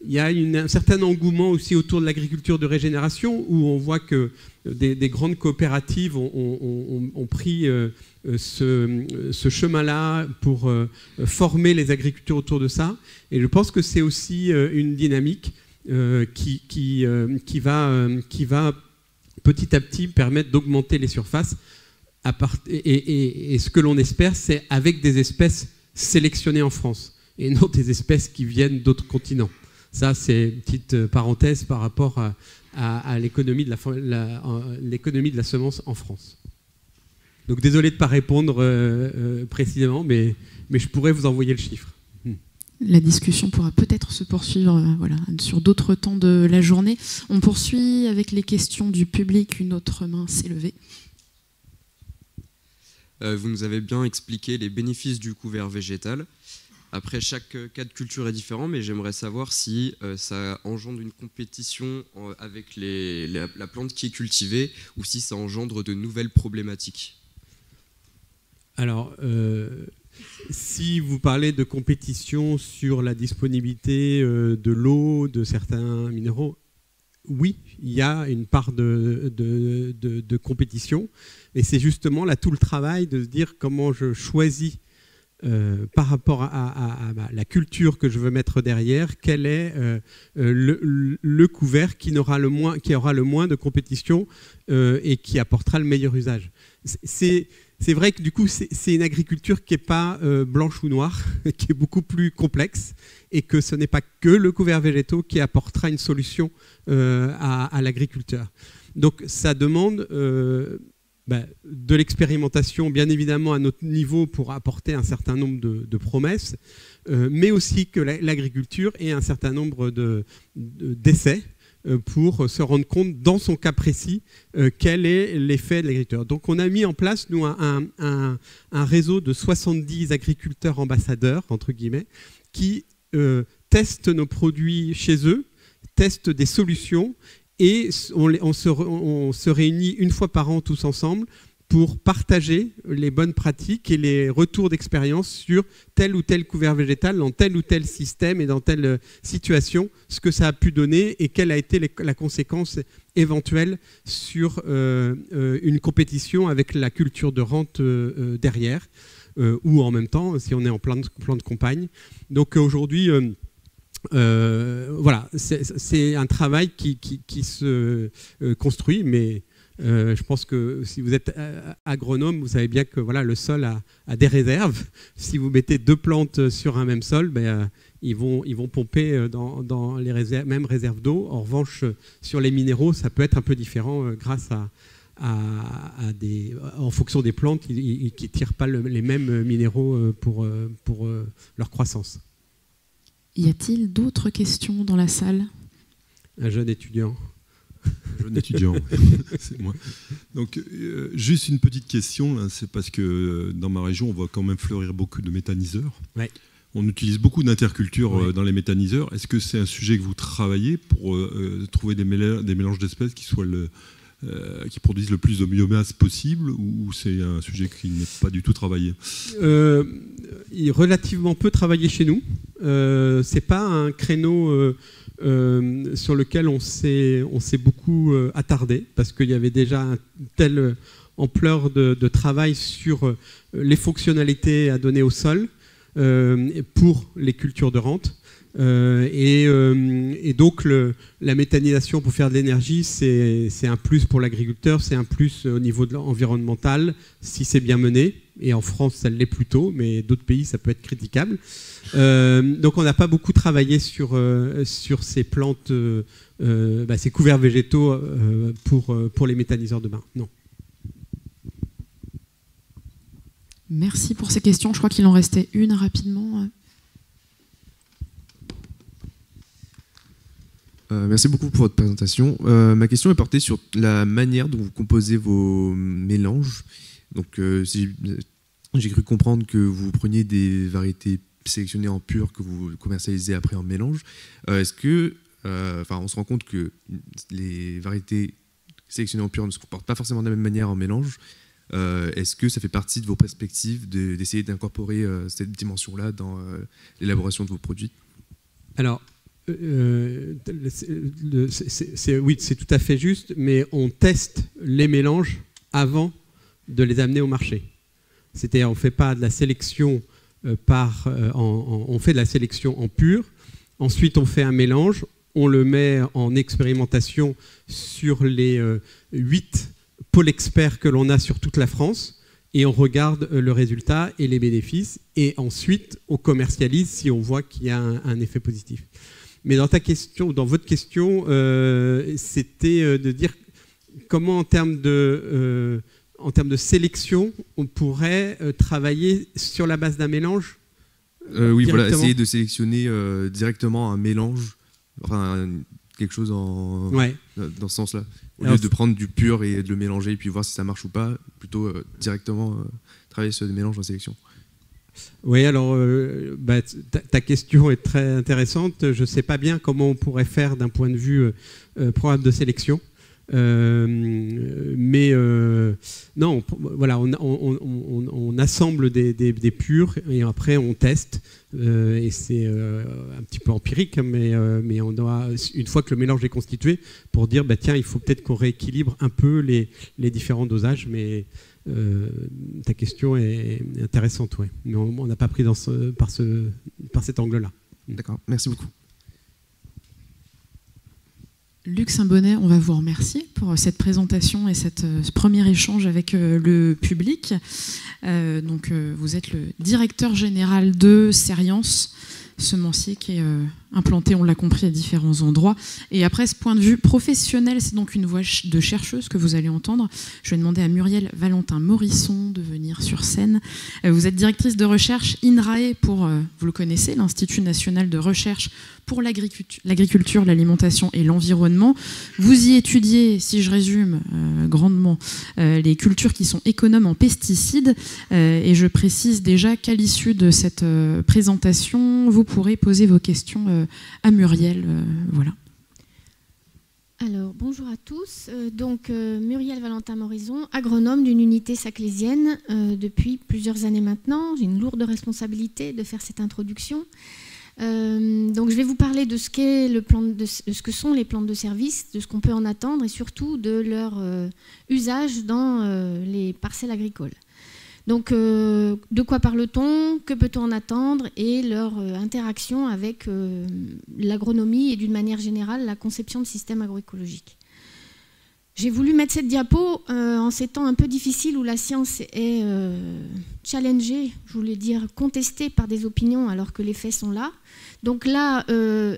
y a un certain engouement aussi autour de l'agriculture de régénération, où on voit que des grandes coopératives ont pris ce chemin-là pour former les agriculteurs autour de ça. Et je pense que c'est aussi une dynamique qui va petit à petit permettre d'augmenter les surfaces. Et ce que l'on espère, c'est avec des espèces sélectionnées en France, et non des espèces qui viennent d'autres continents. Ça, c'est une petite parenthèse par rapport à l'économie de la semence en France. Donc désolé de ne pas répondre précisément, mais je pourrais vous envoyer le chiffre. La discussion pourra peut-être se poursuivre sur d'autres temps de la journée. On poursuit avec les questions du public. Une autre main s'est levée. Vous nous avez bien expliqué les bénéfices du couvert végétal. Après, chaque cas de culture est différent, mais j'aimerais savoir si ça engendre une compétition avec la plante qui est cultivée ou si ça engendre de nouvelles problématiques. Alors, si vous parlez de compétition sur la disponibilité de l'eau, de certains minéraux, oui, il y a une part de compétition. Et c'est justement là tout le travail de se dire comment je choisis par rapport à la culture que je veux mettre derrière, quel est le couvert qui aura le moins de compétition et qui apportera le meilleur usage. C'est vrai que du coup, c'est une agriculture qui n'est pas blanche ou noire, qui est beaucoup plus complexe, et que ce n'est pas que le couvert végétaux qui apportera une solution à l'agriculteur. Donc ça demande de l'expérimentation, bien évidemment à notre niveau, pour apporter un certain nombre de promesses, mais aussi que l'agriculture ait un certain nombre d'essais pour se rendre compte, dans son cas précis, quel est l'effet de l'agriculteur. Donc on a mis en place, nous, un réseau de 70 agriculteurs ambassadeurs, entre guillemets, qui testent nos produits chez eux, testent des solutions, et on se réunit une fois par an tous ensemble pour partager les bonnes pratiques et les retours d'expérience sur tel ou tel couvert végétal dans tel ou tel système et dans telle situation, ce que ça a pu donner et quelle a été la conséquence éventuelle sur une compétition avec la culture de rente derrière, ou en même temps si on est en plan de campagne. Donc aujourd'hui, voilà, c'est un travail qui se construit, mais je pense que si vous êtes agronome, vous savez bien que voilà, le sol a des réserves. Si vous mettez 2 plantes sur un même sol, ils vont pomper dans les mêmes réserves d'eau. En revanche, sur les minéraux, ça peut être un peu différent grâce en fonction des plantes qui ne tirent pas les mêmes minéraux pour leur croissance. Y a-t-il d'autres questions dans la salle? Un jeune étudiant. Jeune étudiant, c'est moi. Donc, juste une petite question, c'est parce que dans ma région, on voit quand même fleurir beaucoup de méthaniseurs. Ouais. On utilise beaucoup d'interculture dans les méthaniseurs. Est-ce que c'est un sujet que vous travaillez pour trouver des mélanges d'espèces qui produisent le plus de biomasse possible, ou c'est un sujet qui n'est pas du tout travaillé? Il est relativement peu travaillé chez nous. C'est pas un créneau sur lequel on s'est beaucoup attardé, parce qu'il y avait déjà une telle ampleur de travail sur les fonctionnalités à donner au sol pour les cultures de rente. Et donc la méthanisation pour faire de l'énergie, c'est un plus pour l'agriculteur, c'est un plus au niveau environnemental si c'est bien mené. Et en France, ça l'est plutôt, mais d'autres pays, ça peut être critiquable. Donc on n'a pas beaucoup travaillé sur ces plantes, ces couverts végétaux pour les méthaniseurs demain. Non. Merci pour ces questions. Je crois qu'il en restait une rapidement. Merci beaucoup pour votre présentation. Ma question est portée sur la manière dont vous composez vos mélanges. Donc, j'ai cru comprendre que vous preniez des variétés sélectionnées en pur que vous commercialisez après en mélange. Est-ce que, on se rend compte que les variétés sélectionnées en pur ne se comportent pas forcément de la même manière en mélange. Est-ce que ça fait partie de vos perspectives d'essayer d'incorporer cette dimension-là dans l'élaboration de vos produits? Alors, oui, c'est tout à fait juste, mais on teste les mélanges avant de les amener au marché. C'est-à-dire, on ne fait pas de la sélection on fait de la sélection en pur. Ensuite, on fait un mélange, on le met en expérimentation sur les 8 pôles experts que l'on a sur toute la France, et on regarde le résultat et les bénéfices, et ensuite on commercialise si on voit qu'il y a un effet positif. Mais dans ta question, dans votre question, c'était de dire comment en termes de sélection, on pourrait travailler sur la base d'un mélange. Oui, voilà, essayer de sélectionner directement un mélange, enfin quelque chose dans ce sens-là. Au lieu de prendre du pur et de le mélanger et puis voir si ça marche ou pas, plutôt directement travailler sur des mélanges en sélection. Oui, alors ta question est très intéressante. Je ne sais pas bien comment on pourrait faire d'un point de vue programme de sélection. Mais non, voilà, on assemble des purs et après on teste et c'est un petit peu empirique, mais on doit, une fois que le mélange est constitué, pour dire tiens, il faut peut-être qu'on rééquilibre un peu les différents dosages. Mais ta question est intéressante, ouais. Mais on n'a pas pris par cet angle-là. D'accord, merci beaucoup. Luc Saint-Bonnet, on va vous remercier pour cette présentation et ce premier échange avec le public. Vous êtes le directeur général de Serience, semencier qui est implantée, on l'a compris, à différents endroits. Et après, ce point de vue professionnel, c'est donc une voix de chercheuse que vous allez entendre. Je vais demander à Muriel Valentin-Morisson de venir sur scène. Vous êtes directrice de recherche INRAE pour, vous le connaissez, l'Institut national de recherche pour l'agriculture, l'alimentation et l'environnement. Vous y étudiez, si je résume grandement, les cultures qui sont économes en pesticides. Et je précise déjà qu'à l'issue de cette présentation, vous pourrez poser vos questions à Muriel. Voilà. Alors, bonjour à tous. Muriel Valentin-Morisson, agronome d'une unité saclésienne depuis plusieurs années maintenant. J'ai une lourde responsabilité de faire cette introduction. Je vais vous parler de ce que sont les plantes de service, de ce qu'on peut en attendre et surtout de leur usage dans les parcelles agricoles. Donc, de quoi parle-t-on? Que peut-on en attendre? Et leur interaction avec l'agronomie et d'une manière générale la conception de systèmes agroécologiques. J'ai voulu mettre cette diapo en ces temps un peu difficiles où la science est challengée, je voulais dire contestée par des opinions alors que les faits sont là. Donc là,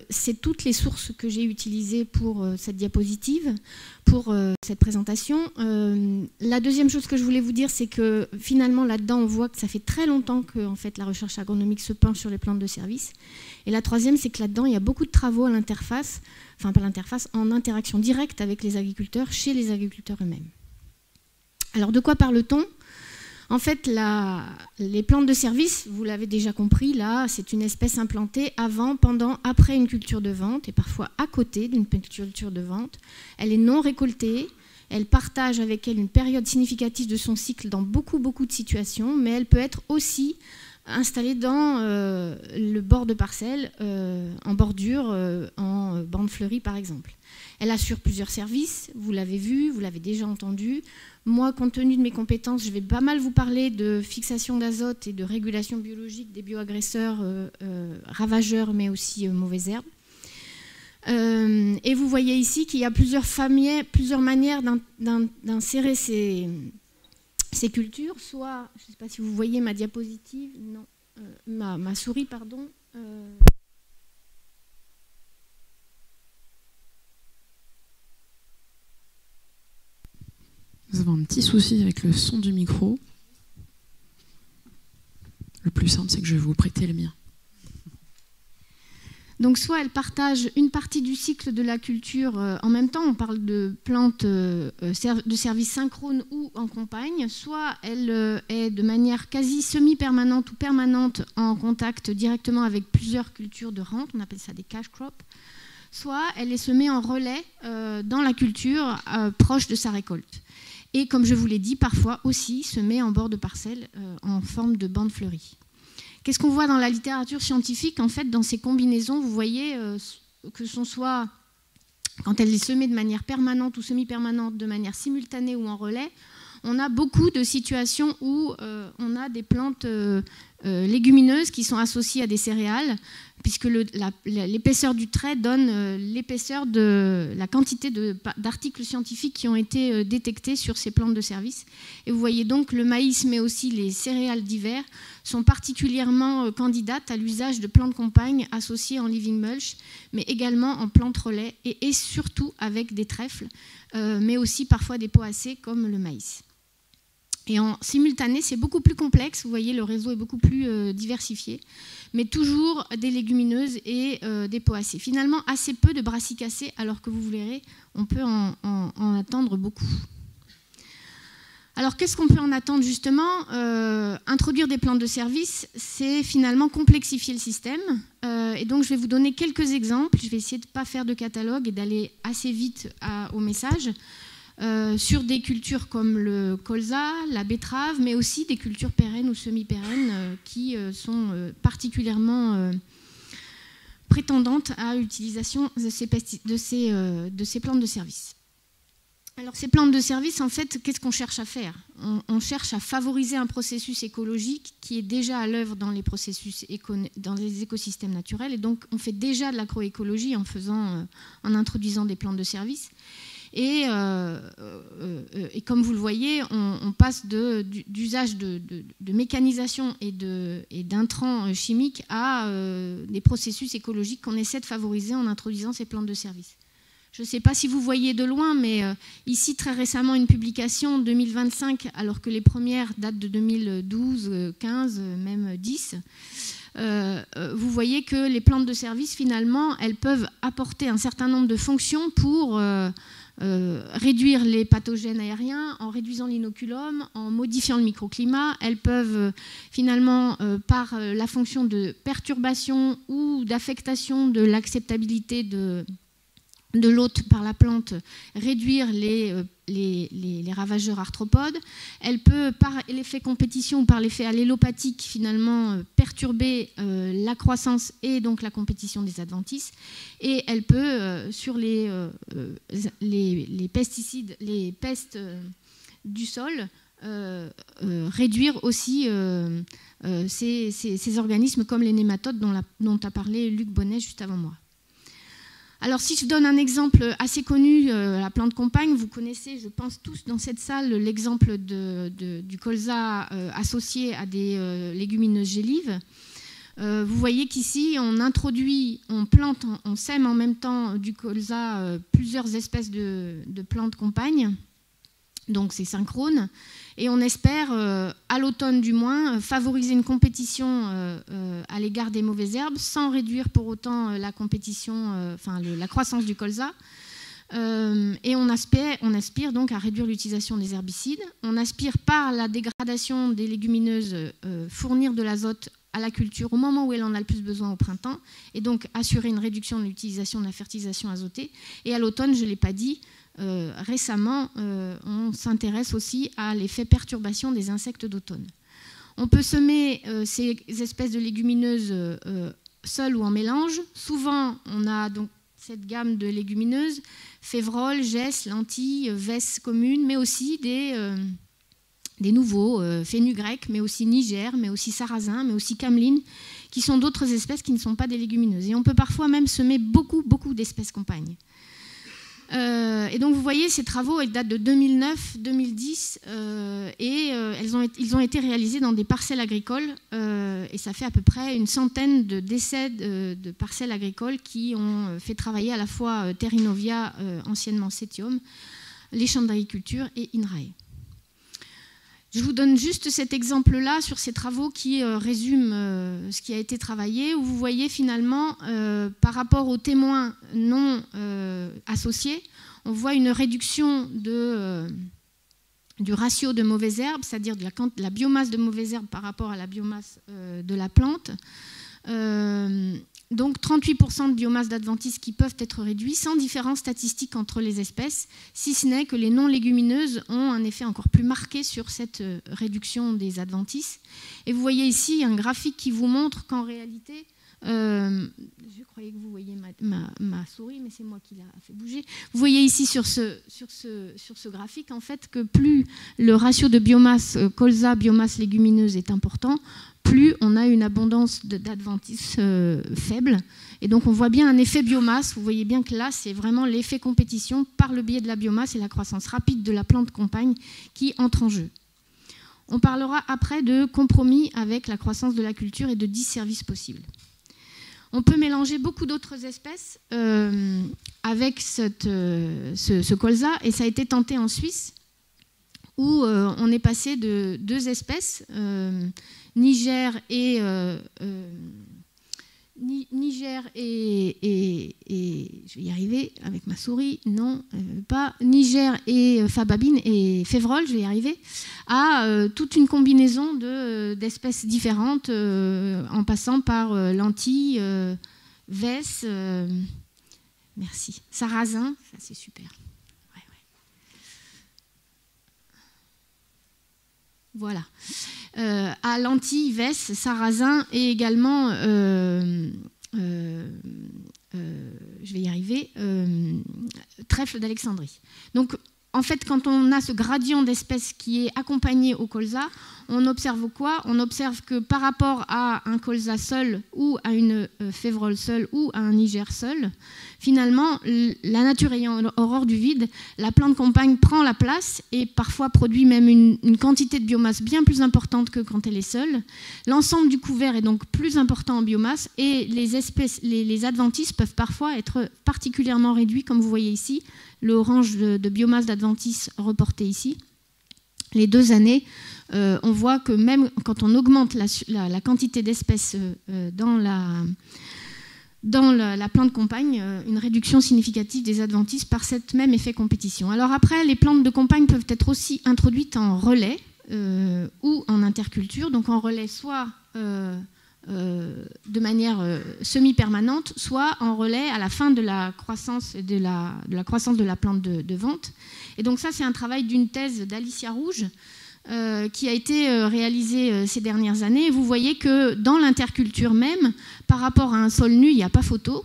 c'est toutes les sources que j'ai utilisées pour cette diapositive, pour cette présentation. La deuxième chose que je voulais vous dire, c'est que finalement là-dedans, on voit que ça fait très longtemps que en fait, la recherche agronomique se penche sur les plantes de service. Et la troisième, c'est que là-dedans, il y a beaucoup de travaux à l'interface, enfin pas l'interface, en interaction directe avec les agriculteurs, chez les agriculteurs eux-mêmes. Alors de quoi parle-t-on? En fait, les plantes de service, vous l'avez déjà compris, là, c'est une espèce implantée avant, pendant, après une culture de vente, et parfois à côté d'une culture de vente. Elle est non récoltée, elle partage avec elle une période significative de son cycle dans beaucoup de situations, mais elle peut être aussi installée dans le bord de parcelle, en bordure, en bande fleurie par exemple. Elle assure plusieurs services, vous l'avez vu, vous l'avez déjà entendu. Moi, compte tenu de mes compétences, je vais pas mal vous parler de fixation d'azote et de régulation biologique des bioagresseurs ravageurs, mais aussi mauvaises herbes. Et vous voyez ici qu'il y a plusieurs manières d'insérer ces cultures. Soit, je ne sais pas si vous voyez ma diapositive, non, ma souris, pardon. Nous avons un petit souci avec le son du micro. Le plus simple, c'est que je vais vous prêter le mien. Donc soit elle partage une partie du cycle de la culture en même temps, on parle de plantes de service synchrone ou en compagne, soit elle est de manière quasi semi-permanente ou permanente en contact directement avec plusieurs cultures de rente, on appelle ça des cash crops, soit elle est semée en relais dans la culture proche de sa récolte. Et comme je vous l'ai dit, parfois aussi semée en bord de parcelle en forme de bande fleurie. Qu'est-ce qu'on voit dans la littérature scientifique? En fait, dans ces combinaisons, vous voyez que ce soit quand elle est semée de manière permanente ou semi-permanente, de manière simultanée ou en relais, on a beaucoup de situations où on a des plantes légumineuses qui sont associées à des céréales, puisque l'épaisseur du trait donne l'épaisseur de la quantité d'articles scientifiques qui ont été détectés sur ces plantes de service. Et vous voyez donc le maïs, mais aussi les céréales d'hiver, sont particulièrement candidates à l'usage de plantes compagnes associées en living mulch, mais également en plantes relais et surtout avec des trèfles, mais aussi parfois des poacées comme le maïs. Et en simultané, c'est beaucoup plus complexe. Vous voyez, le réseau est beaucoup plus diversifié, mais toujours des légumineuses et des poacées. Finalement, assez peu de brassicacées, alors que vous verrez, on peut en attendre beaucoup. Alors, qu'est-ce qu'on peut en attendre justement? Introduire des plantes de service, c'est finalement complexifier le système. Et donc, je vais vous donner quelques exemples. Je vais essayer de ne pas faire de catalogue et d'aller assez vite au message. Sur des cultures comme le colza, la betterave, mais aussi des cultures pérennes ou semi-pérennes qui sont particulièrement prétendantes à l'utilisation de ces plantes de service. Alors ces plantes de service, en fait, qu'est-ce qu'on cherche à faire? On cherche à favoriser un processus écologique qui est déjà à l'œuvre dans les dans les écosystèmes naturels, et donc on fait déjà de l'agroécologie en introduisant des plantes de service. Et comme vous le voyez, on passe d'usage de mécanisation et d'intrants chimiques à des processus écologiques qu'on essaie de favoriser en introduisant ces plantes de service. Je ne sais pas si vous voyez de loin, mais ici, très récemment, une publication 2025, alors que les premières datent de 2012, 15, même 10. Vous voyez que les plantes de service, finalement, elles peuvent apporter un certain nombre de fonctions pour réduire les pathogènes aériens, en réduisant l'inoculum, en modifiant le microclimat. Elles peuvent finalement, par la fonction de perturbation ou d'affectation de l'acceptabilité de l'hôte par la plante, réduire les ravageurs arthropodes. Elle peut, par l'effet compétition ou par l'effet allélopathique, finalement, perturber la croissance et donc la compétition des adventices. Et elle peut, sur les pesticides, les pestes du sol, réduire aussi ces organismes comme les nématodes dont a parlé Luc Bonnet juste avant moi. Alors, si je donne un exemple assez connu, la plante compagne, vous connaissez, je pense tous dans cette salle, l'exemple du colza associé à des légumineuses gélives. Vous voyez qu'ici, on plante, on sème en même temps du colza plusieurs espèces de plantes compagnes. Donc, c'est synchrone. Et on espère, à l'automne du moins, favoriser une compétition à l'égard des mauvaises herbes sans réduire pour autant la compétition, la croissance du colza. Et on aspire donc à réduire l'utilisation des herbicides. On aspire par la dégradation des légumineuses fournir de l'azote à la culture au moment où elle en a le plus besoin au printemps, et donc assurer une réduction de l'utilisation de la fertilisation azotée. Et à l'automne, je ne l'ai pas dit, récemment, on s'intéresse aussi à l'effet perturbation des insectes d'automne. On peut semer ces espèces de légumineuses seules ou en mélange. Souvent, on a donc cette gamme de légumineuses, févrole, gesses, lentilles, vesses communes, mais aussi des nouveaux, fenugrec, mais aussi niger, mais aussi sarrasin, mais aussi cameline, qui sont d'autres espèces qui ne sont pas des légumineuses. Et on peut parfois même semer beaucoup d'espèces compagnes. Et donc vous voyez, ces travaux, ils datent de 2009-2010 ils ont été réalisés dans des parcelles agricoles et ça fait à peu près une centaine de décès de parcelles agricoles qui ont fait travailler à la fois Terrinovia, anciennement Cetium, les chambres d'agriculture et INRAE. Je vous donne juste cet exemple-là sur ces travaux qui résument ce qui a été travaillé, où vous voyez finalement, par rapport aux témoins non associés, on voit une réduction du ratio de mauvaises herbes, c'est-à-dire de la biomasse de mauvaises herbes par rapport à la biomasse de la plante. Donc 38% de biomasse d'adventices qui peuvent être réduits sans différence statistique entre les espèces, si ce n'est que les non-légumineuses ont un effet encore plus marqué sur cette réduction des adventices. Et vous voyez ici un graphique qui vous montre qu'en réalité, je croyais que vous voyiez ma souris, mais c'est moi qui l'a fait bouger. Vous voyez ici sur ce graphique en fait que plus le ratio de biomasse colza, biomasse légumineuse est important, plus on a une abondance d'adventices faible. Et donc on voit bien un effet biomasse. Vous voyez bien que là, c'est vraiment l'effet compétition par le biais de la biomasse et la croissance rapide de la plante compagne qui entre en jeu. On parlera après de compromis avec la croissance de la culture et de disservices possibles. On peut mélanger beaucoup d'autres espèces avec ce colza, et ça a été tenté en Suisse, où on est passé de 2 espèces, Niger et je vais y arriver avec ma souris, non, pas Niger et Fababine et Févrole, je vais y arriver, à toute une combinaison d'espèces différentes, en passant par lentilles, Vesse, merci, sarrasin, ça c'est super. Ouais, ouais. Voilà. À lentilles, Vesse, sarrasin et également, je vais y arriver, trèfle d'Alexandrie. Donc, en fait, quand on a ce gradient d'espèces qui est accompagné au colza, on observe quoi? On observe que par rapport à un colza seul ou à une févrole seule ou à un niger seul, finalement, la nature ayant horreur du vide, la plante compagne prend la place et parfois produit même une quantité de biomasse bien plus importante que quand elle est seule. L'ensemble du couvert est donc plus important en biomasse et les adventices peuvent parfois être particulièrement réduits, comme vous voyez ici, le orange de biomasse d'adventice reporté ici. Les 2 années, on voit que même quand on augmente la quantité d'espèces dans la plante compagne, une réduction significative des adventices par cet même effet compétition. Alors après, les plantes de compagne peuvent être aussi introduites en relais ou en interculture. Donc en relais, soit de manière semi-permanente, soit en relais à la fin de la croissance de la plante de vente. Et donc ça, c'est un travail d'une thèse d'Alicia Rouge qui a été réalisée ces dernières années. Vous voyez que dans l'interculture même, par rapport à un sol nu, il n'y a pas photo.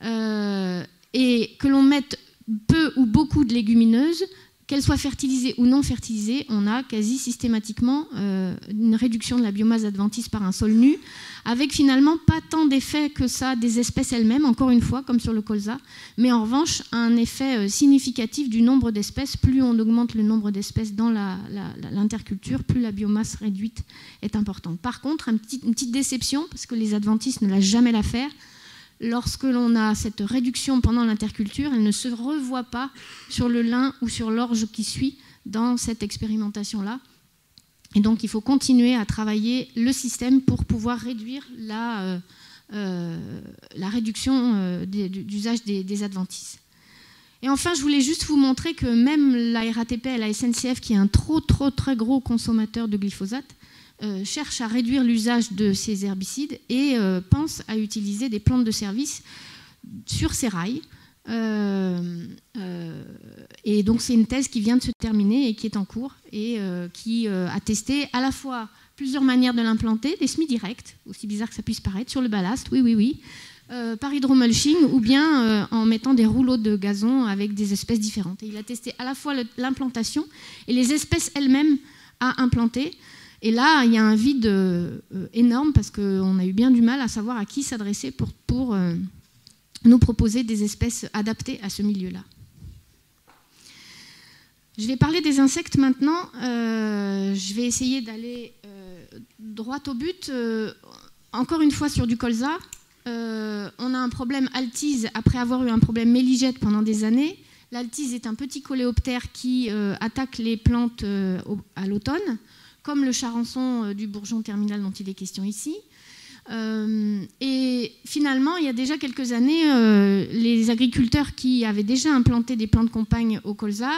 Et que l'on mette peu ou beaucoup de légumineuses, qu'elles soient fertilisées ou non fertilisées, on a quasi systématiquement une réduction de la biomasse adventice par un sol nu, avec finalement pas tant d'effet que ça des espèces elles-mêmes, encore une fois, comme sur le colza, mais en revanche, un effet significatif du nombre d'espèces. Plus on augmente le nombre d'espèces dans l'interculture, plus la biomasse réduite est importante. Par contre, une petite déception, parce que les adventices ne lâchent jamais l'affaire, lorsque l'on a cette réduction pendant l'interculture, elle ne se revoit pas sur le lin ou sur l'orge qui suit dans cette expérimentation-là. Et donc, il faut continuer à travailler le système pour pouvoir réduire la réduction d'usage des adventices. Et enfin, je voulais juste vous montrer que même la RATP et la SNCF, qui est un très gros consommateur de glyphosate, cherche à réduire l'usage de ces herbicides et pense à utiliser des plantes de service sur ces rails. Et donc c'est une thèse qui vient de se terminer et qui est en cours et qui a testé à la fois plusieurs manières de l'implanter, des semis directs, aussi bizarre que ça puisse paraître, sur le ballast, oui, par hydromulching ou bien en mettant des rouleaux de gazon avec des espèces différentes. Et il a testé à la fois l'implantation et les espèces elles-mêmes à implanter. Et là, il y a un vide énorme parce qu'on a eu bien du mal à savoir à qui s'adresser pour nous proposer des espèces adaptées à ce milieu-là. Je vais parler des insectes maintenant. Je vais essayer d'aller droit au but. Encore une fois sur du colza. On a un problème altise après avoir eu un problème méligette pendant des années. L'altise est un petit coléoptère qui attaque les plantes à l'automne, comme le charançon du bourgeon terminal dont il est question ici. Et finalement, il y a déjà quelques années, les agriculteurs qui avaient déjà implanté des plantes compagnes au colza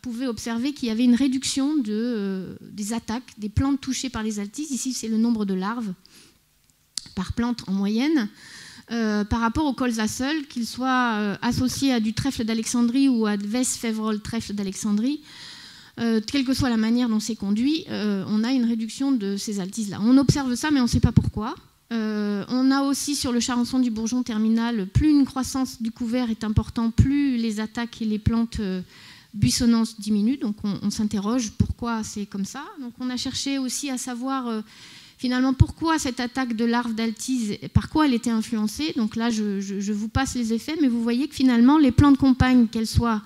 pouvaient observer qu'il y avait une réduction des attaques des plantes touchées par les altises. Ici, c'est le nombre de larves par plante en moyenne. Par rapport au colza seul, qu'il soit associé à du trèfle d'Alexandrie ou à Vesse févrole trèfle d'Alexandrie, quelle que soit la manière dont c'est conduit, on a une réduction de ces altises-là. On observe ça, mais on ne sait pas pourquoi. On a aussi sur le charançon du bourgeon terminal, plus une croissance du couvert est importante, plus les attaques et les plantes buissonnantes diminuent. Donc on s'interroge pourquoi c'est comme ça. Donc on a cherché aussi à savoir finalement pourquoi cette attaque de larves d'altise, par quoi elle était influencée. Donc là, je vous passe les effets, mais vous voyez que finalement, les plants de compagne, qu'elles soient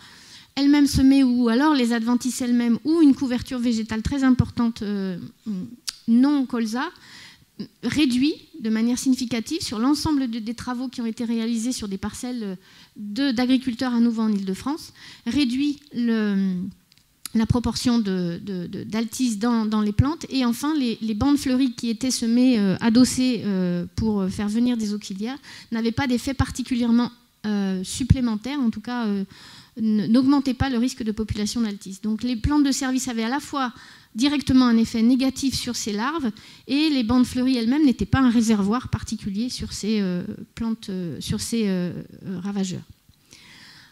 elles-mêmes semées ou alors les adventices elles-mêmes ou une couverture végétale très importante non colza, réduit de manière significative sur l'ensemble des travaux qui ont été réalisés sur des parcelles d'agriculteurs à nouveau en Île-de-France, réduit la proportion d'altise dans les plantes, et enfin les bandes fleuries qui étaient semées, adossées pour faire venir des auxiliaires, n'avaient pas d'effet particulièrement supplémentaire, en tout cas n'augmentaient pas le risque de population d'altise. Donc les plantes de service avaient à la fois directement un effet négatif sur ces larves, et les bandes fleuries elles-mêmes n'étaient pas un réservoir particulier sur ces plantes, sur ces ravageurs.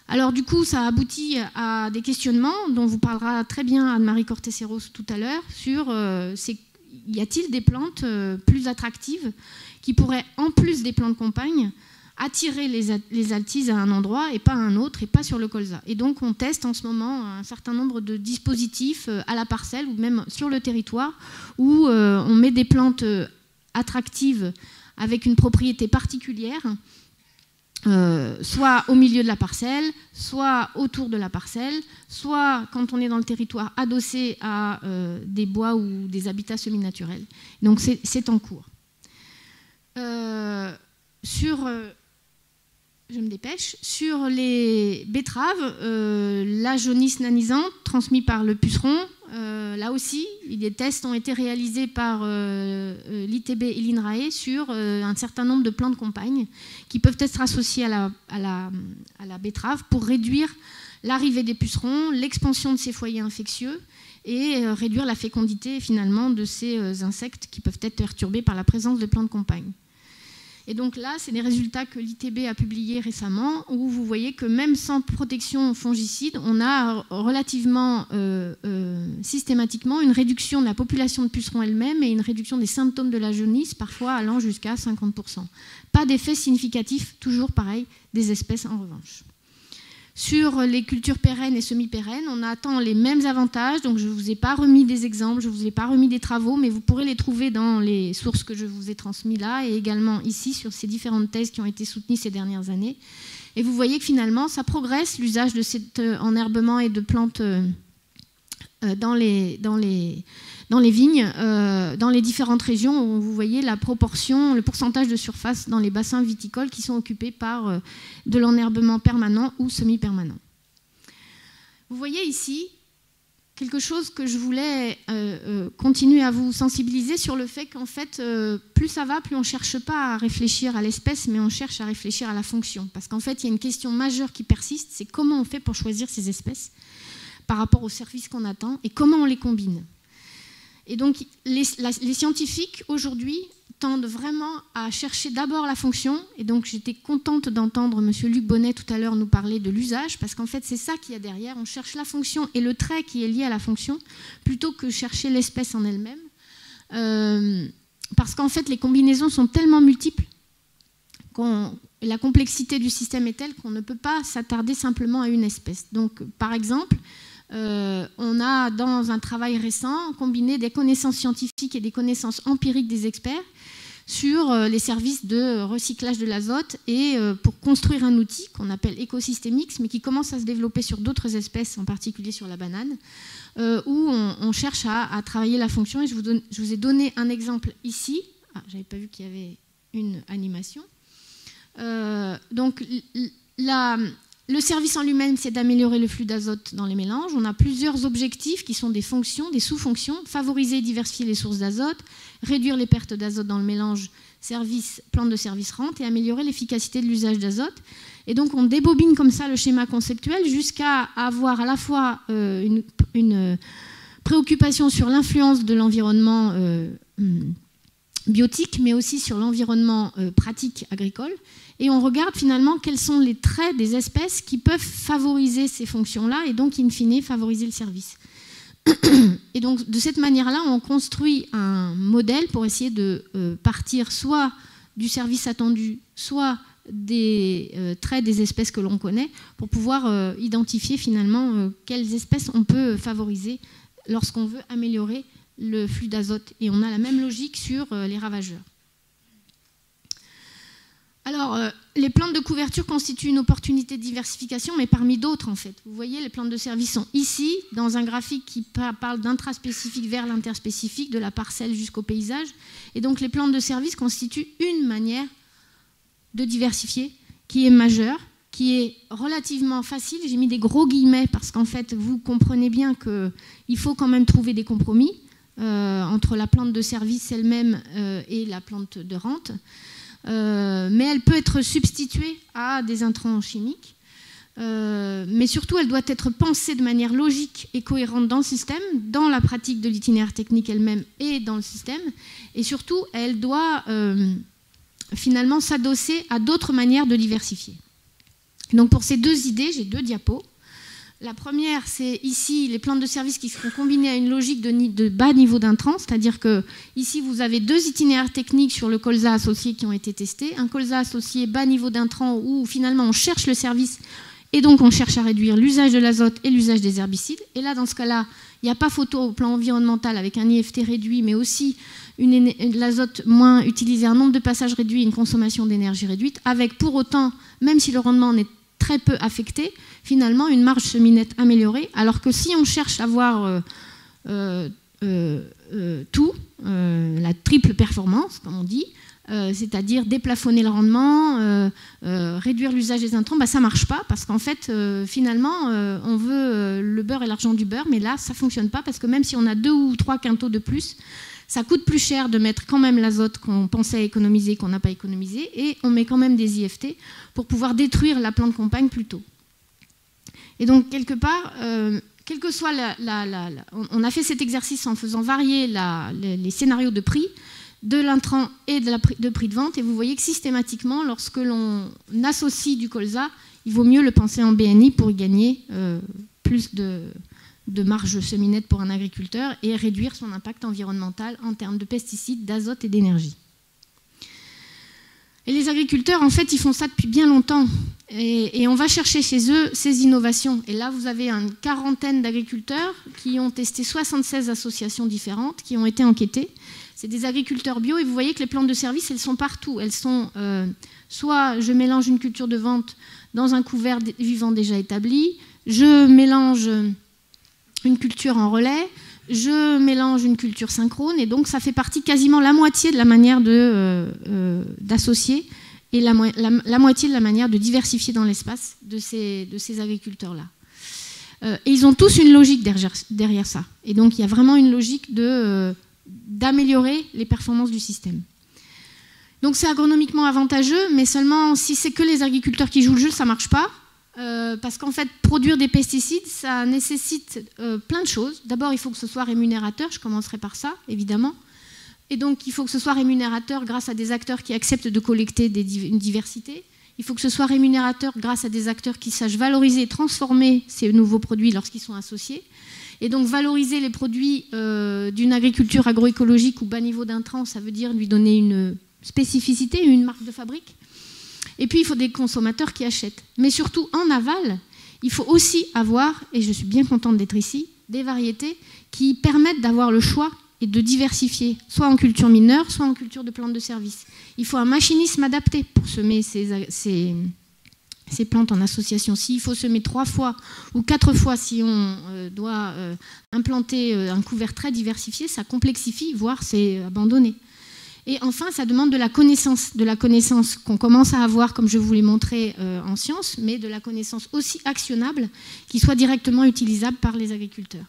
Alors du coup, ça aboutit à des questionnements dont vous parlera très bien Anne-Marie Corteceros tout à l'heure sur y a-t-il des plantes plus attractives qui pourraient, en plus des plantes de compagne, attirer les altises à un endroit et pas à un autre, et pas sur le colza. Et donc on teste en ce moment un certain nombre de dispositifs à la parcelle ou même sur le territoire où on met des plantes attractives avec une propriété particulière, soit au milieu de la parcelle, soit autour de la parcelle, soit quand on est dans le territoire adossé à des bois ou des habitats semi-naturels. Donc c'est en cours. Je me dépêche. Sur les betteraves, la jaunisse nanisante transmise par le puceron, là aussi, des tests ont été réalisés par l'ITB et l'INRAE sur un certain nombre de plants de compagne qui peuvent être associés à la betterave pour réduire l'arrivée des pucerons, l'expansion de ces foyers infectieux et réduire la fécondité finalement de ces insectes qui peuvent être perturbés par la présence de plants de compagne. Et donc là, c'est des résultats que l'ITB a publiés récemment, où vous voyez que même sans protection fongicide, on a relativement systématiquement une réduction de la population de pucerons elle-même et une réduction des symptômes de la jaunisse, parfois allant jusqu'à 50%. Pas d'effet significatif, toujours pareil, des espèces en revanche. Sur les cultures pérennes et semi-pérennes, on attend les mêmes avantages. Donc je ne vous ai pas remis des exemples, je ne vous ai pas remis des travaux, mais vous pourrez les trouver dans les sources que je vous ai transmises là et également ici sur ces différentes thèses qui ont été soutenues ces dernières années. Et vous voyez que finalement, ça progresse, l'usage de cet enherbement et de plantes dans les vignes, dans les différentes régions où vous voyez la proportion, le pourcentage de surface dans les bassins viticoles qui sont occupés par de l'enherbement permanent ou semi-permanent. Vous voyez ici quelque chose que je voulais continuer à vous sensibiliser sur le fait qu'en fait, plus ça va, plus on ne cherche pas à réfléchir à l'espèce, mais on cherche à réfléchir à la fonction. Parce qu'en fait, il y a une question majeure qui persiste, c'est comment on fait pour choisir ces espèces par rapport aux services qu'on attend et comment on les combine. Et donc, les scientifiques, aujourd'hui, tendent vraiment à chercher d'abord la fonction. Et donc, j'étais contente d'entendre M. Luc Bonnet tout à l'heure nous parler de l'usage, parce qu'en fait, c'est ça qu'il y a derrière. On cherche la fonction et le trait qui est lié à la fonction, plutôt que chercher l'espèce en elle-même. Parce qu'en fait, les combinaisons sont tellement multiples, la complexité du système est telle qu'on ne peut pas s'attarder simplement à une espèce. Donc, par exemple, on a dans un travail récent combiné des connaissances scientifiques et des connaissances empiriques des experts sur les services de recyclage de l'azote et pour construire un outil qu'on appelle EcosystemX, mais qui commence à se développer sur d'autres espèces, en particulier sur la banane, où on cherche à travailler la fonction. Et je vous ai donné un exemple ici. Ah, j'avais pas vu qu'il y avait une animation. Donc le service en lui-même, c'est d'améliorer le flux d'azote dans les mélanges. On a plusieurs objectifs qui sont des fonctions, des sous-fonctions. Favoriser et diversifier les sources d'azote, réduire les pertes d'azote dans le mélange plantes de service rente et améliorer l'efficacité de l'usage d'azote. Et donc on débobine comme ça le schéma conceptuel jusqu'à avoir à la fois une préoccupation sur l'influence de l'environnement biotique, mais aussi sur l'environnement pratique agricole. Et on regarde finalement quels sont les traits des espèces qui peuvent favoriser ces fonctions-là et donc, in fine, favoriser le service. Et donc, de cette manière-là, on construit un modèle pour essayer de partir soit du service attendu, soit des traits des espèces que l'on connaît, pour pouvoir identifier finalement quelles espèces on peut favoriser lorsqu'on veut améliorer le flux d'azote. Et on a la même logique sur les ravageurs. Alors, les plantes de couverture constituent une opportunité de diversification, mais parmi d'autres, en fait. Vous voyez, les plantes de service sont ici, dans un graphique qui parle d'intraspécifique vers l'interspécifique, de la parcelle jusqu'au paysage. Et donc, les plantes de service constituent une manière de diversifier qui est majeure, qui est relativement facile. J'ai mis des gros guillemets parce qu'en fait, vous comprenez bien qu'il faut quand même trouver des compromis entre la plante de service elle-même et la plante de rente. Mais elle peut être substituée à des intrants chimiques. Mais surtout, elle doit être pensée de manière logique et cohérente dans le système, dans la pratique de l'itinéraire technique elle-même et dans le système. Et surtout, elle doit finalement s'adosser à d'autres manières de diversifier. Donc pour ces deux idées, j'ai deux diapos. La première, c'est ici les plantes de service qui seront combinées à une logique de bas niveau d'intrants, c'est-à-dire que ici vous avez deux itinéraires techniques sur le colza associé qui ont été testés. Un colza associé bas niveau d'intrants où finalement on cherche le service et donc on cherche à réduire l'usage de l'azote et l'usage des herbicides. Et là, dans ce cas-là, il n'y a pas photo au plan environnemental avec un IFT réduit, mais aussi l'azote moins utilisé, un nombre de passages réduit, une consommation d'énergie réduite, avec pour autant, même si le rendement en est très peu affecté, finalement une marge semi-nette améliorée, alors que si on cherche à avoir la triple performance, comme on dit, c'est-à-dire déplafonner le rendement, réduire l'usage des intrants, ça ne marche pas, parce qu'en fait, finalement, on veut le beurre et l'argent du beurre, mais là, ça ne fonctionne pas, parce que même si on a 2 ou 3 quintaux de plus, ça coûte plus cher de mettre quand même l'azote qu'on pensait économiser, qu'on n'a pas économisé, et on met quand même des IFT pour pouvoir détruire la plante compagne plus tôt. Et donc, quelque part, quel que soit on a fait cet exercice en faisant varier les scénarios de prix, de l'intrant et de prix de vente, et vous voyez que systématiquement, lorsque l'on associe du colza, il vaut mieux le penser en BNI pour y gagner plus de marge semi-nette pour un agriculteur et réduire son impact environnemental en termes de pesticides, d'azote et d'énergie. Et les agriculteurs, en fait, ils font ça depuis bien longtemps. Et on va chercher chez eux ces innovations. Et là, vous avez une quarantaine d'agriculteurs qui ont testé 76 associations différentes, qui ont été enquêtés. C'est des agriculteurs bio, et vous voyez que les plantes de service, elles sont partout. Elles sont soit je mélange une culture de vente dans un couvert vivant déjà établi, je mélange une culture en relais, je mélange une culture synchrone, et donc ça fait partie quasiment la moitié de la manière d'associer et la moitié de la manière de diversifier dans l'espace de ces agriculteurs-là. Et ils ont tous une logique derrière ça. Et donc il y a vraiment une logique d'améliorer les performances du système. Donc c'est agronomiquement avantageux, mais seulement si c'est que les agriculteurs qui jouent le jeu, ça ne marche pas. Parce qu'en fait, produire des pesticides, ça nécessite plein de choses. D'abord, il faut que ce soit rémunérateur, je commencerai par ça, évidemment. Et donc, il faut que ce soit rémunérateur grâce à des acteurs qui acceptent de collecter une diversité. Il faut que ce soit rémunérateur grâce à des acteurs qui sachent valoriser et transformer ces nouveaux produits lorsqu'ils sont associés. Et donc, valoriser les produits d'une agriculture agroécologique ou bas niveau d'intrants, ça veut dire lui donner une spécificité, une marque de fabrique. Et puis, il faut des consommateurs qui achètent. Mais surtout, en aval, il faut aussi avoir, et je suis bien contente d'être ici, des variétés qui permettent d'avoir le choix et de diversifier, soit en culture mineure, soit en culture de plantes de service. Il faut un machinisme adapté pour semer ces plantes en association. S'il faut semer 3 fois ou 4 fois si on doit implanter un couvert très diversifié, ça complexifie, voire c'est abandonné. Et enfin, ça demande de la connaissance qu'on commence à avoir, comme je vous l'ai montré en sciences, mais de la connaissance aussi actionnable, qui soit directement utilisable par les agriculteurs.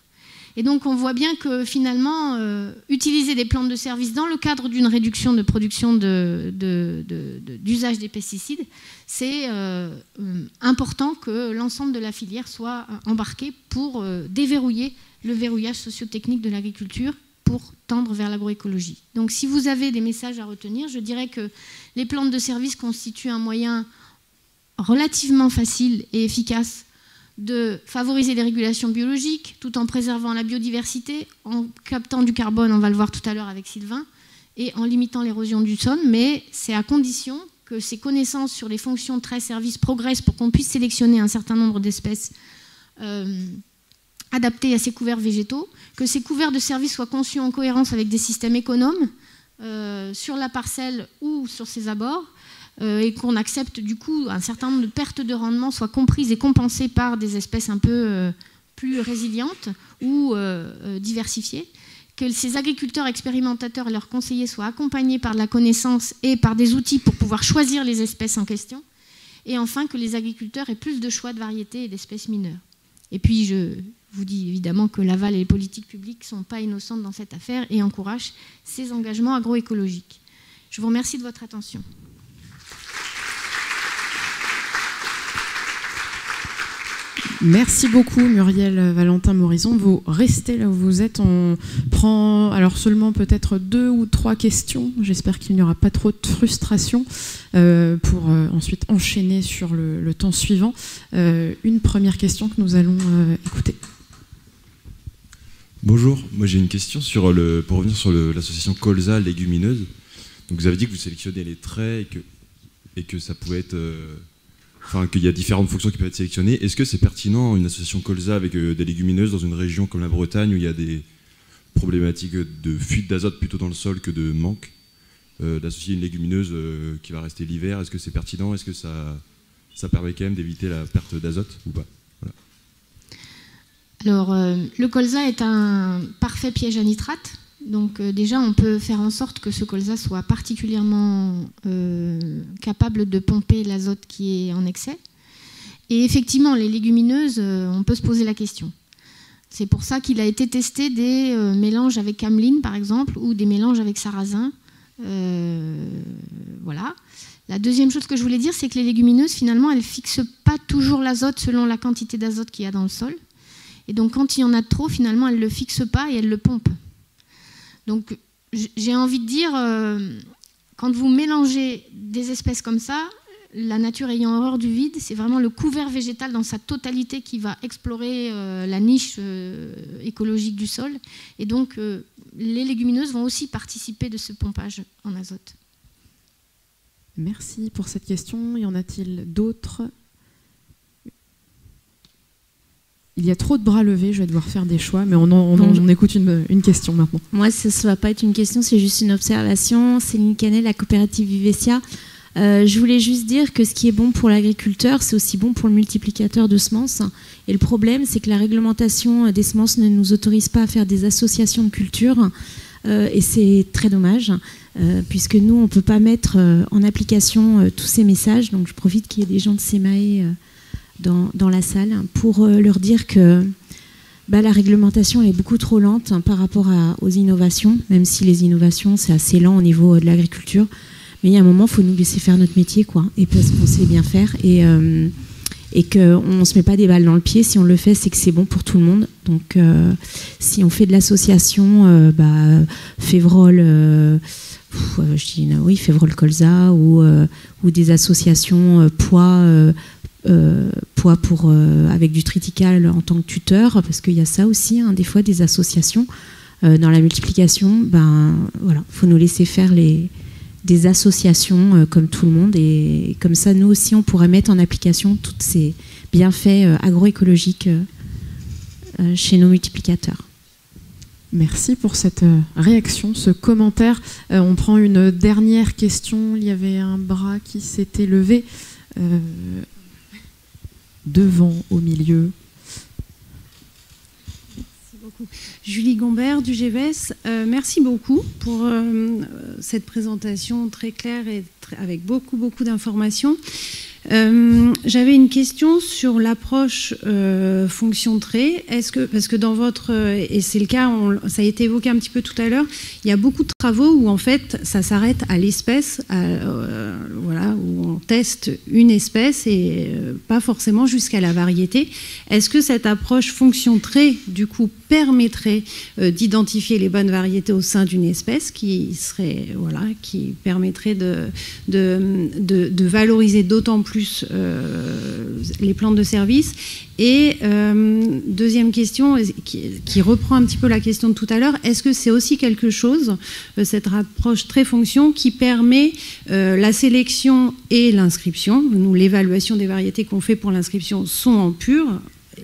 Et donc, on voit bien que finalement, utiliser des plantes de service dans le cadre d'une réduction de production d'usage des pesticides, c'est important que l'ensemble de la filière soit embarquée pour déverrouiller le verrouillage socio-technique de l'agriculture, pour tendre vers l'agroécologie. Donc si vous avez des messages à retenir, je dirais que les plantes de service constituent un moyen relativement facile et efficace de favoriser les régulations biologiques tout en préservant la biodiversité, en captant du carbone, on va le voir tout à l'heure avec Sylvain, et en limitant l'érosion du sol, mais c'est à condition que ces connaissances sur les fonctions de trait service progressent pour qu'on puisse sélectionner un certain nombre d'espèces adaptés à ces couverts végétaux, que ces couverts de service soient conçus en cohérence avec des systèmes économes sur la parcelle ou sur ses abords, et qu'on accepte du coup un certain nombre de pertes de rendement soient comprises et compensées par des espèces un peu plus résilientes ou diversifiées, que ces agriculteurs expérimentateurs et leurs conseillers soient accompagnés par de la connaissance et par des outils pour pouvoir choisir les espèces en question, et enfin que les agriculteurs aient plus de choix de variétés et d'espèces mineures. Et puis je vous dis évidemment que l'aval et les politiques publiques ne sont pas innocentes dans cette affaire et encouragent ces engagements agroécologiques. Je vous remercie de votre attention. Merci beaucoup Muriel Valentin-Morison. Vous restez là où vous êtes. On prend alors seulement peut-être 2 ou 3 questions. J'espère qu'il n'y aura pas trop de frustration pour ensuite enchaîner sur le temps suivant. Une première question que nous allons écouter. Bonjour, moi j'ai une question pour revenir sur l'association colza légumineuse. Donc vous avez dit que vous sélectionnez les traits et que ça pouvait être... Enfin, qu'il y a différentes fonctions qui peuvent être sélectionnées. Est-ce que c'est pertinent, une association colza avec des légumineuses dans une région comme la Bretagne où il y a des problématiques de fuite d'azote plutôt dans le sol que de manque, d'associer une légumineuse qui va rester l'hiver? Est-ce que c'est pertinent? Est-ce que ça permet quand même d'éviter la perte d'azote ou pas? Voilà. Alors, le colza est un parfait piège à nitrate. Donc déjà, on peut faire en sorte que ce colza soit particulièrement capable de pomper l'azote qui est en excès. Et effectivement, les légumineuses, on peut se poser la question. C'est pour ça qu'il a été testé des mélanges avec cameline, par exemple, ou des mélanges avec sarrasin. Voilà. La deuxième chose que je voulais dire, c'est que les légumineuses, finalement, elles ne fixent pas toujours l'azote selon la quantité d'azote qu'il y a dans le sol. Et donc, quand il y en a trop, finalement, elles ne le fixent pas et elles le pompent. Donc, j'ai envie de dire, quand vous mélangez des espèces comme ça, la nature ayant horreur du vide, c'est vraiment le couvert végétal dans sa totalité qui va explorer la niche écologique du sol. Et donc, les légumineuses vont aussi participer de ce pompage en azote. Merci pour cette question. Y en a-t-il d'autres ? Il y a trop de bras levés, je vais devoir faire des choix, mais on écoute une question maintenant. Moi, ça ne va pas être une question, c'est juste une observation. Céline Canet, la coopérative Vivesia. Je voulais juste dire que ce qui est bon pour l'agriculteur, c'est aussi bon pour le multiplicateur de semences. Et le problème, c'est que la réglementation des semences ne nous autorise pas à faire des associations de cultures. Et c'est très dommage, puisque nous, on ne peut pas mettre en application tous ces messages. Donc je profite qu'il y ait des gens de SEMAE dans la salle pour leur dire que la réglementation elle est beaucoup trop lente par rapport aux innovations, même si les innovations c'est assez lent au niveau de l'agriculture, mais il y a un moment il faut nous laisser faire notre métier et parce qu'on sait bien faire et qu'on ne se met pas des balles dans le pied. Si on le fait, c'est que c'est bon pour tout le monde. Donc si on fait de l'association Févrole Févrole Colza ou des associations poids avec du triticale en tant que tuteur, parce qu'il y a ça aussi, des fois des associations dans la multiplication, voilà, faut nous laisser faire des associations comme tout le monde, et comme ça nous aussi on pourrait mettre en application tous ces bienfaits agroécologiques chez nos multiplicateurs. Merci pour cette réaction, ce commentaire. On prend une dernière question. Il y avait un bras qui s'était levé. Devant, au milieu. Merci beaucoup. Julie Gombert du GVS, merci beaucoup pour cette présentation très claire et avec beaucoup d'informations. J'avais une question sur l'approche fonction trait. Parce que dans votre, et c'est le cas, ça a été évoqué un petit peu tout à l'heure, il y a beaucoup de travaux où en fait ça s'arrête à l'espèce, voilà, où on teste une espèce et pas forcément jusqu'à la variété. Est-ce que cette approche fonction trait du coup permettrait d'identifier les bonnes variétés au sein d'une espèce qui permettrait de valoriser d'autant plus les plantes de service? Et deuxième question qui reprend un petit peu la question de tout à l'heure, est-ce que c'est aussi quelque chose, cette approche très fonction, qui permet la sélection et l'inscription? Nous, l'évaluation des variétés qu'on fait pour l'inscription sont en pur,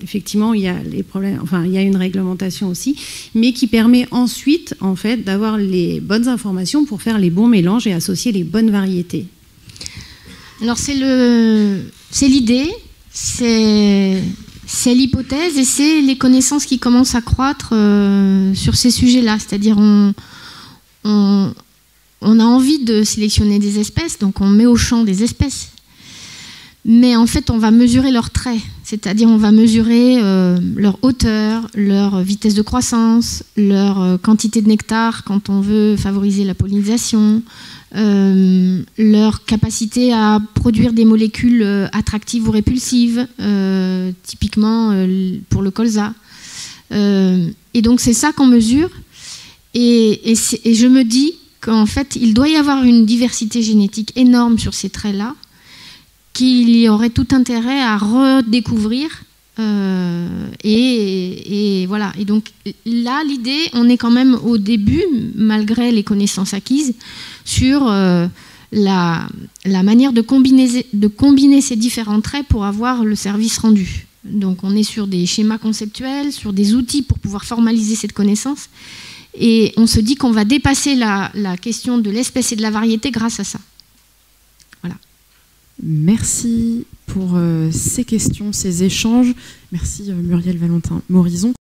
effectivement, il y a les problèmes, enfin, il y a une réglementation aussi, mais qui permet ensuite, en fait, d'avoir les bonnes informations pour faire les bons mélanges et associer les bonnes variétés. Alors c'est l'idée, c'est l'hypothèse et c'est les connaissances qui commencent à croître sur ces sujets-là. C'est-à-dire on a envie de sélectionner des espèces, donc on met au champ des espèces. Mais en fait, on va mesurer leurs traits, c'est-à-dire on va mesurer leur hauteur, leur vitesse de croissance, leur quantité de nectar quand on veut favoriser la pollinisation, leur capacité à produire des molécules attractives ou répulsives, typiquement pour le colza. Et donc c'est ça qu'on mesure. Et je me dis qu'en fait, il doit y avoir une diversité génétique énorme sur ces traits-là, qu'il y aurait tout intérêt à redécouvrir. Et voilà. Et donc là, l'idée, on est quand même au début, malgré les connaissances acquises, sur la manière de combiner ces différents traits pour avoir le service rendu. Donc on est sur des schémas conceptuels, sur des outils pour pouvoir formaliser cette connaissance. Et on se dit qu'on va dépasser la question de l'espèce et de la variété grâce à ça. Voilà. Merci pour ces questions, ces échanges. Merci Muriel Valentin-Morison.